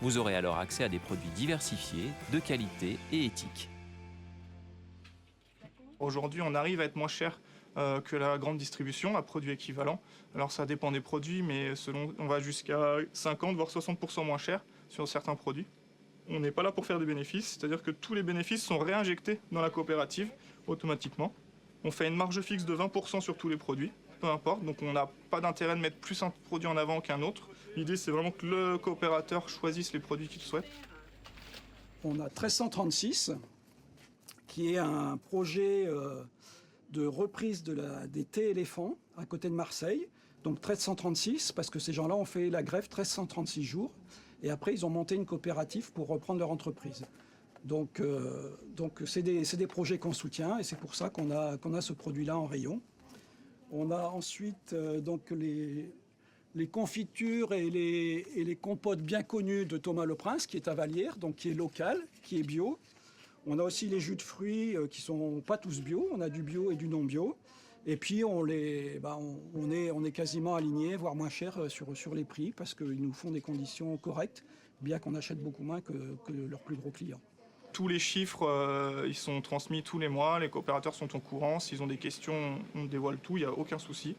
Vous aurez alors accès à des produits diversifiés, de qualité et éthiques. Aujourd'hui, on arrive à être moins cher que la grande distribution à produits équivalents. Alors ça dépend des produits, mais on va jusqu'à 50 voire 60% moins cher sur certains produits. On n'est pas là pour faire des bénéfices, c'est-à-dire que tous les bénéfices sont réinjectés dans la coopérative automatiquement. On fait une marge fixe de 20% sur tous les produits, peu importe, donc on n'a pas d'intérêt de mettre plus un produit en avant qu'un autre. L'idée, c'est vraiment que le coopérateur choisisse les produits qu'il souhaite. On a 1336, qui est un projet de reprise des thés éléphants à côté de Marseille. Donc 1336, parce que ces gens-là ont fait la grève 1336 jours. Et après, ils ont monté une coopérative pour reprendre leur entreprise. Donc c'est des projets qu'on soutient et c'est pour ça qu'on a ce produit-là en rayon. On a ensuite donc les confitures et les compotes bien connues de Thomas Le Prince, qui est à Vallières, donc qui est local, qui est bio. On a aussi les jus de fruits qui sont pas tous bio. On a du bio et du non bio. Et puis on est quasiment aligné, voire moins cher sur les prix, parce qu'ils nous font des conditions correctes, bien qu'on achète beaucoup moins que leurs plus gros clients. Tous les chiffres, ils sont transmis tous les mois, les coopérateurs sont au courant. S'ils ont des questions, on dévoile tout, il n'y a aucun souci.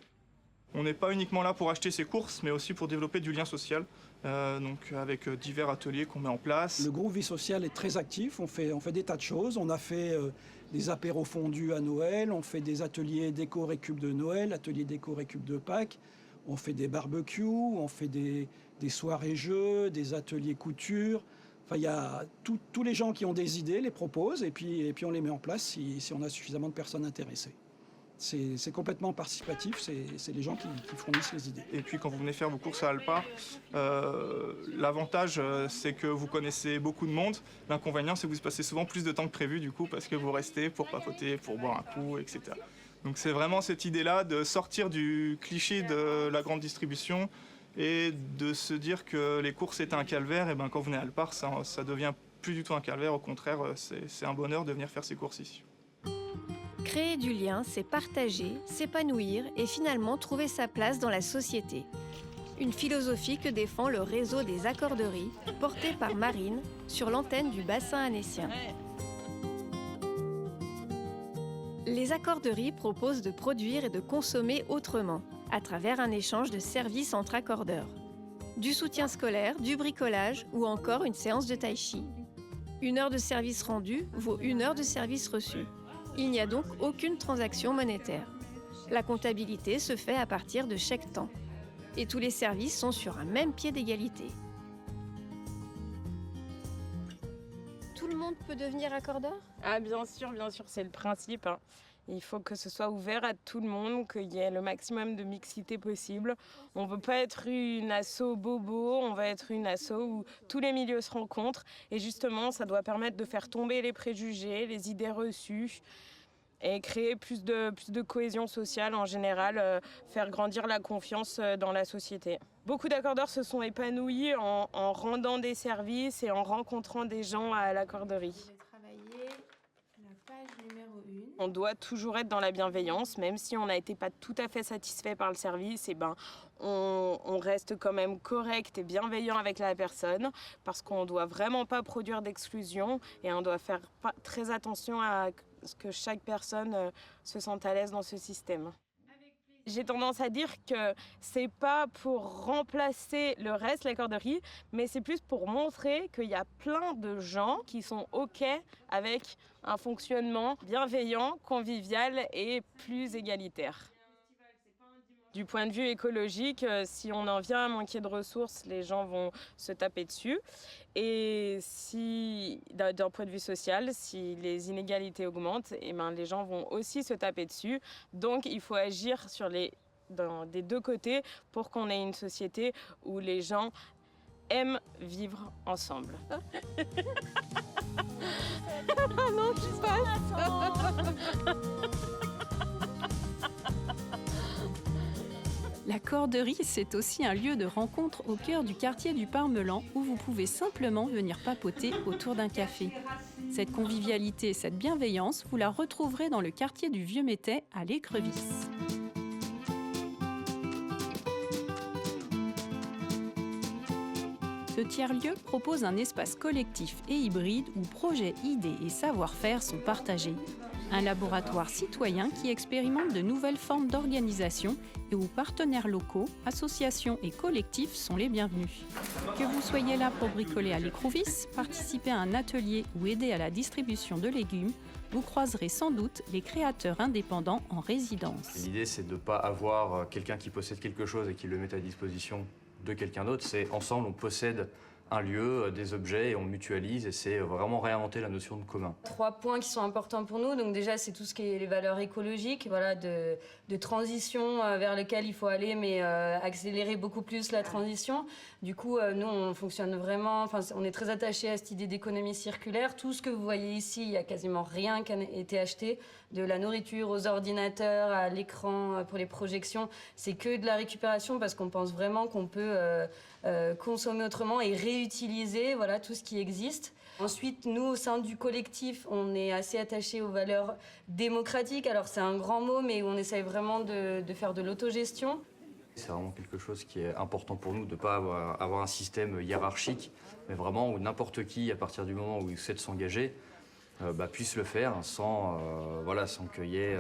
On n'est pas uniquement là pour acheter ses courses, mais aussi pour développer du lien social, donc avec divers ateliers qu'on met en place. Le groupe Vie Sociale est très actif, on fait des tas de choses. On a fait des apéros fondus à Noël, on fait des ateliers déco-récup de Noël, ateliers déco-récup de Pâques, on fait des barbecues, on fait des soirées jeux, des ateliers couture. Enfin, il y a tous les gens qui ont des idées les proposent et puis on les met en place si on a suffisamment de personnes intéressées. C'est complètement participatif, c'est les gens qui fournissent les idées. Et puis quand vous venez faire vos courses à Alpar, l'avantage c'est que vous connaissez beaucoup de monde. L'inconvénient c'est que vous passez souvent plus de temps que prévu du coup parce que vous restez pour papoter, pour boire un coup, etc. Donc c'est vraiment cette idée-là de sortir du cliché de la grande distribution et de se dire que les courses étaient un calvaire. Et ben quand vous venez à Alpar, ça devient plus du tout un calvaire. Au contraire, c'est un bonheur de venir faire ses courses ici. Créer du lien, c'est partager, s'épanouir et finalement trouver sa place dans la société. Une philosophie que défend le réseau des accorderies, porté par Marine, sur l'antenne du bassin annécien. Les accorderies proposent de produire et de consommer autrement, à travers un échange de services entre accordeurs. Du soutien scolaire, du bricolage ou encore une séance de tai chi. 1 heure de service rendu vaut 1 heure de service reçu. Il n'y a donc aucune transaction monétaire. La comptabilité se fait à partir de chèques temps. Et tous les services sont sur un même pied d'égalité. Tout le monde peut devenir accordeur ? Ah bien sûr, c'est le principe. Hein. Il faut que ce soit ouvert à tout le monde, qu'il y ait le maximum de mixité possible. On ne veut pas être une asso bobo, on va être une asso où tous les milieux se rencontrent. Et justement, ça doit permettre de faire tomber les préjugés, les idées reçues et créer plus de cohésion sociale en général, faire grandir la confiance dans la société. Beaucoup d'accordeurs se sont épanouis en rendant des services et en rencontrant des gens à l'accorderie. On doit toujours être dans la bienveillance, même si on n'a été pas tout à fait satisfait par le service, on reste quand même correct et bienveillant avec la personne parce qu'on ne doit vraiment pas produire d'exclusion et on doit faire très attention à ce que chaque personne se sente à l'aise dans ce système. J'ai tendance à dire que c'est pas pour remplacer le reste, l'accorderie, mais c'est plus pour montrer qu'il y a plein de gens qui sont OK avec un fonctionnement bienveillant, convivial et plus égalitaire. Du point de vue écologique, si on en vient à manquer de ressources, les gens vont se taper dessus. Et si, d'un point de vue social, si les inégalités augmentent, eh ben, les gens vont aussi se taper dessus. Donc il faut agir des deux côtés pour qu'on ait une société où les gens aiment vivre ensemble. Non, je passe. La Corderie, c'est aussi un lieu de rencontre au cœur du quartier du Parmelan où vous pouvez simplement venir papoter autour d'un café. Cette convivialité et cette bienveillance, vous la retrouverez dans le quartier du Vieux-Métais à l'Écrevisse. Ce tiers-lieu propose un espace collectif et hybride où projets, idées et savoir-faire sont partagés. Un laboratoire citoyen qui expérimente de nouvelles formes d'organisation et où partenaires locaux, associations et collectifs sont les bienvenus. Que vous soyez là pour bricoler à l'écrevisse, participer à un atelier ou aider à la distribution de légumes, vous croiserez sans doute les créateurs indépendants en résidence. L'idée, c'est de ne pas avoir quelqu'un qui possède quelque chose et qui le met à disposition de quelqu'un d'autre. C'est ensemble, on possède un lieu, des objets, et on mutualise, et c'est vraiment réinventer la notion de commun. 3 points qui sont importants pour nous. Donc déjà, c'est tout ce qui est les valeurs écologiques, voilà, de transition vers lesquelles il faut aller, mais accélérer beaucoup plus la transition. Du coup, nous, on fonctionne vraiment, on est très attachés à cette idée d'économie circulaire. Tout ce que vous voyez ici, il n'y a quasiment rien qui a été acheté. De la nourriture aux ordinateurs, à l'écran pour les projections, c'est que de la récupération parce qu'on pense vraiment qu'on peut consommer autrement et réutiliser voilà, tout ce qui existe. Ensuite, nous, au sein du collectif, on est assez attachés aux valeurs démocratiques. Alors, c'est un grand mot, mais on essaye vraiment de faire de l'autogestion. C'est vraiment quelque chose qui est important pour nous, de ne pas avoir un système hiérarchique, mais vraiment où n'importe qui, à partir du moment où il sait de s'engager, puisse le faire sans qu'il y ait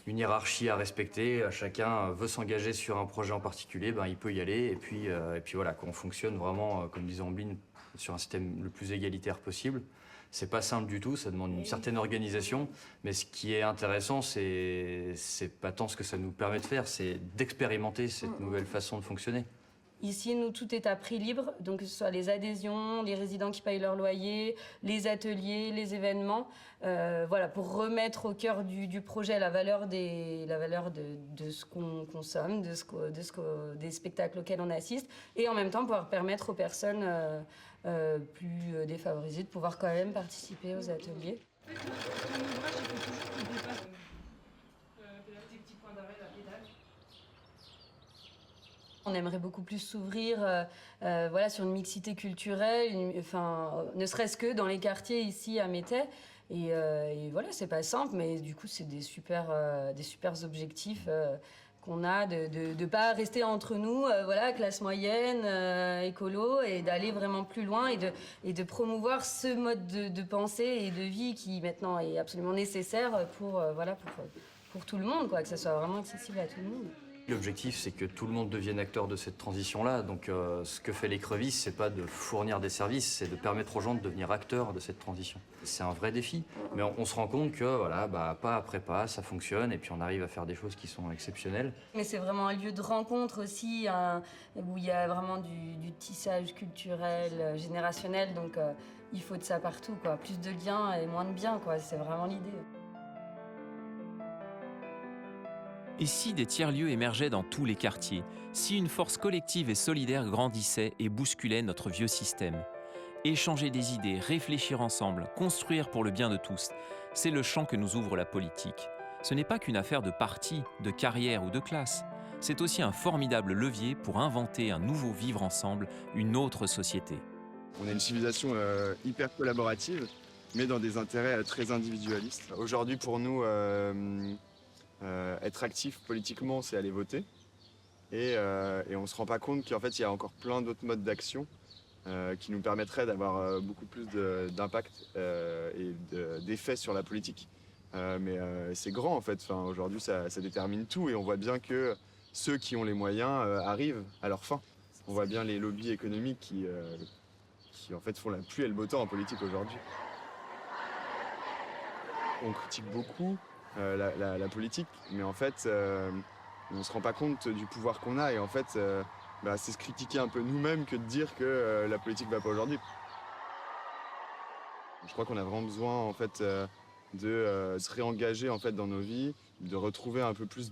une hiérarchie à respecter. Chacun veut s'engager sur un projet en particulier, il peut y aller. Et puis voilà, qu'on fonctionne vraiment, comme disait Ambline, sur un système le plus égalitaire possible. C'est pas simple du tout, ça demande une certaine organisation. Mais ce qui est intéressant, c'est pas tant ce que ça nous permet de faire, c'est d'expérimenter cette nouvelle façon de fonctionner. Ici, nous, tout est à prix libre, donc que ce soit les adhésions, les résidents qui payent leur loyer, les ateliers, les événements, pour remettre au cœur du projet la valeur de ce qu'on consomme, des spectacles auxquels on assiste, et en même temps pouvoir permettre aux personnes plus défavorisées de pouvoir quand même participer aux ateliers. On aimerait beaucoup plus s'ouvrir sur une mixité culturelle, ne serait-ce que dans les quartiers ici à Métais. Et voilà, c'est pas simple, mais du coup, c'est des super objectifs qu'on a de ne pas rester entre nous, classe moyenne, écolo, et d'aller vraiment plus loin et de promouvoir ce mode de pensée et de vie qui maintenant est absolument nécessaire pour tout le monde, que ce soit vraiment accessible à tout le monde. L'objectif, c'est que tout le monde devienne acteur de cette transition-là. Donc, ce que fait l'Écrevisse, c'est pas de fournir des services, c'est de permettre aux gens de devenir acteurs de cette transition. C'est un vrai défi, mais on se rend compte que, pas après pas, ça fonctionne, et puis on arrive à faire des choses qui sont exceptionnelles. Mais c'est vraiment un lieu de rencontre aussi, où il y a vraiment du tissage culturel, générationnel, donc il faut de ça partout, quoi. Plus de liens et moins de biens, quoi. C'est vraiment l'idée. Et si des tiers-lieux émergeaient dans tous les quartiers, si une force collective et solidaire grandissait et bousculait notre vieux système? Échanger des idées, réfléchir ensemble, construire pour le bien de tous, c'est le champ que nous ouvre la politique. Ce n'est pas qu'une affaire de parti, de carrière ou de classe. C'est aussi un formidable levier pour inventer un nouveau vivre ensemble, une autre société. On est une civilisation hyper collaborative, mais dans des intérêts très individualistes. Aujourd'hui, pour nous, être actif politiquement, c'est aller voter. Et on ne se rend pas compte qu'en fait, il y a encore plein d'autres modes d'action qui nous permettraient d'avoir beaucoup plus d'impact et d'effet sur la politique. Mais c'est grand, en fait. Aujourd'hui, ça détermine tout. Et on voit bien que ceux qui ont les moyens arrivent à leur fin. On voit bien les lobbies économiques qui en fait, font la pluie et le beau temps en politique aujourd'hui. On critique beaucoup la politique, mais en fait, on ne se rend pas compte du pouvoir qu'on a. Et en fait, c'est se critiquer un peu nous-mêmes que de dire que la politique ne va pas aujourd'hui. Je crois qu'on a vraiment besoin en fait, de se réengager en fait, dans nos vies, de retrouver un peu plus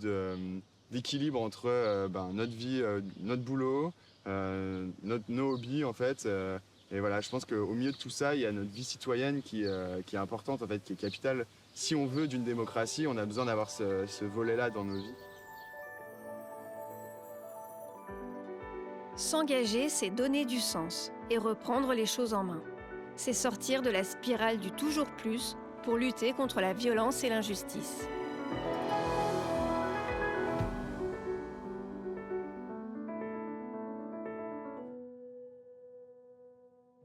d'équilibre entre notre vie, notre boulot, nos hobbies en fait. Et voilà, je pense qu'au milieu de tout ça, il y a notre vie citoyenne qui est importante, en fait, qui est capitale. Si on veut d'une démocratie, on a besoin d'avoir ce volet-là dans nos vies. S'engager, c'est donner du sens et reprendre les choses en main. C'est sortir de la spirale du toujours plus pour lutter contre la violence et l'injustice.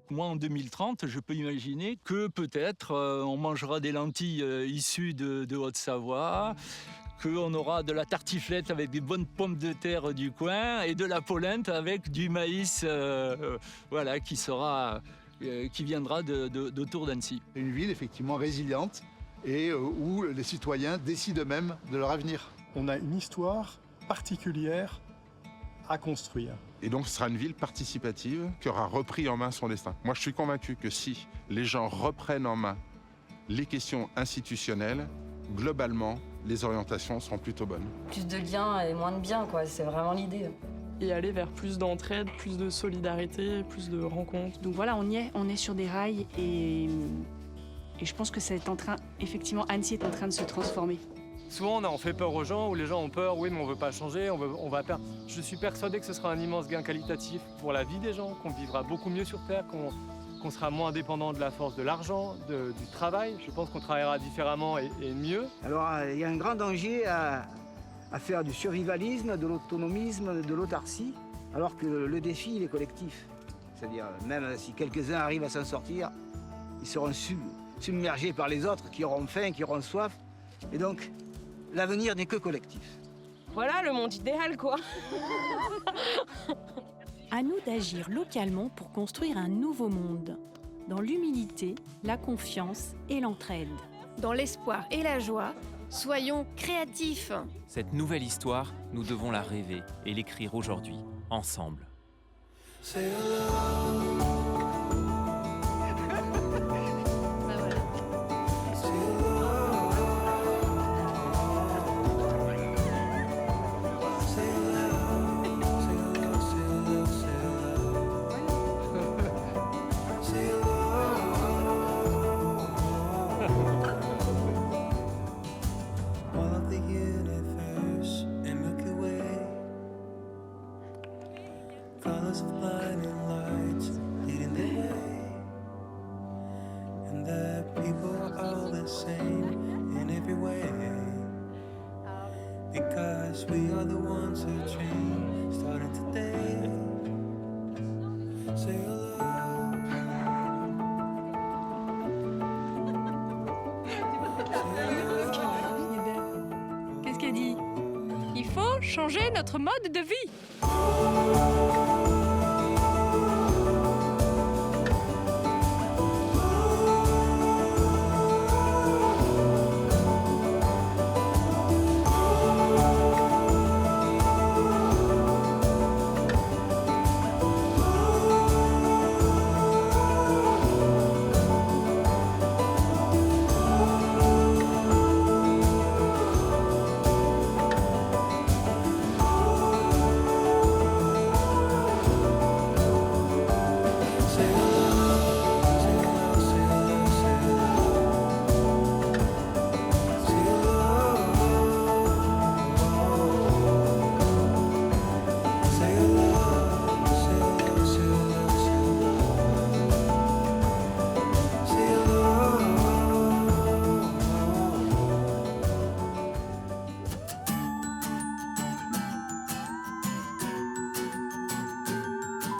Moi, en 2030, je peux imaginer que peut-être on mangera des lentilles issues de Haute-Savoie, qu'on aura de la tartiflette avec des bonnes pommes de terre du coin et de la polenta avec du maïs qui viendra d'autour d'Annecy. Une ville effectivement résiliente et où les citoyens décident eux-mêmes de leur avenir. On a une histoire particulière à construire. Et donc ce sera une ville participative qui aura repris en main son destin. Moi je suis convaincu que si les gens reprennent en main les questions institutionnelles, globalement, les orientations seront plutôt bonnes. Plus de liens et moins de biens, quoi. C'est vraiment l'idée. Et aller vers plus d'entraide, plus de solidarité, plus de rencontres. Donc voilà, on est sur des rails et je pense que c'est en train, effectivement, Annecy est en train de se transformer. Souvent, on fait peur aux gens, ou les gens ont peur, oui, mais on ne veut pas changer, on va perdre. Je suis persuadé que ce sera un immense gain qualitatif pour la vie des gens, qu'on vivra beaucoup mieux sur Terre, qu'on sera moins dépendant de la force de l'argent, du travail. Je pense qu'on travaillera différemment et mieux. Alors, il y a un grand danger à faire du survivalisme, de l'autonomisme, de l'autarcie, alors que le défi, il est collectif. C'est-à-dire, même si quelques-uns arrivent à s'en sortir, ils seront submergés par les autres qui auront faim, qui auront soif. Et donc, l'avenir n'est que collectif. Voilà le monde idéal, quoi. À nous d'agir localement pour construire un nouveau monde, dans l'humilité, la confiance et l'entraide. Dans l'espoir et la joie, soyons créatifs. Cette nouvelle histoire, nous devons la rêver et l'écrire aujourd'hui, ensemble. Qu'est-ce qu'elle dit? Il faut changer notre mode de vie.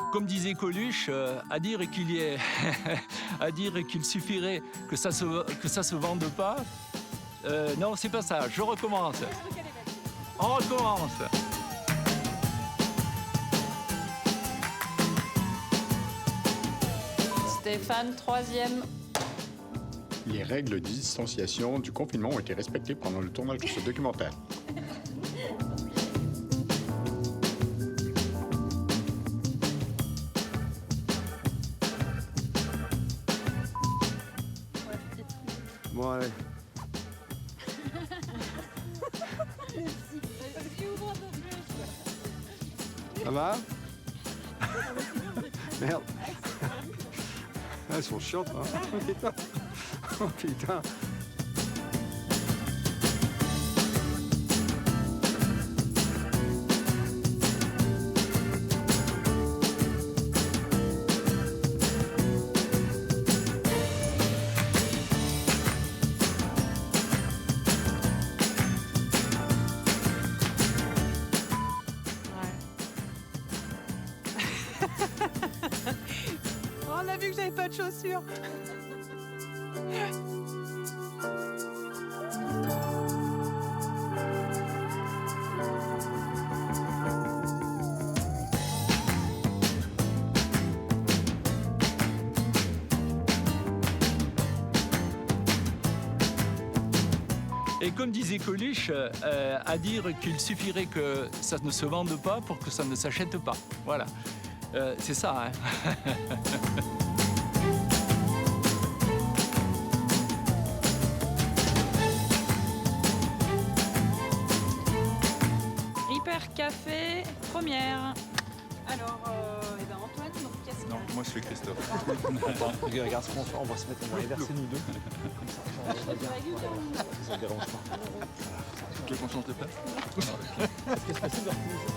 Comme disait Coluche, à dire qu'il suffirait que ça se vende pas. Non, c'est pas ça. Je recommence. On recommence. Stéphane, 3e. Les règles de distanciation du confinement ont été respectées pendant le tournage de ce documentaire. Bon, allez. Ça va? Merde. Elles sont chiantes, hein. Oh putain. Oh putain. Oh, on a vu que j'avais pas de chaussures. Et comme disait Coluche, à dire qu'il suffirait que ça ne se vende pas pour que ça ne s'achète pas. Voilà. C'est ça, hein. Hyper Café, première. Alors, eh ben Antoine, donc qu'est-ce que... Non, moi je suis Christophe. Regarde ce qu'on fait, on va se mettre, on va les verser nous deux. Comme ça, ça ne dérange pas. Tu veux qu'on change de place? Est-ce que c'est possible de refuser?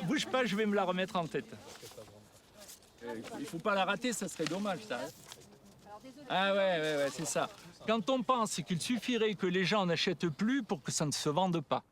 Bouge pas, je vais me la remettre en tête. Il faut pas la rater, ça serait dommage, ça. Ah ouais, c'est ça. Quand on pense qu'il suffirait que les gens n'achètent plus pour que ça ne se vende pas.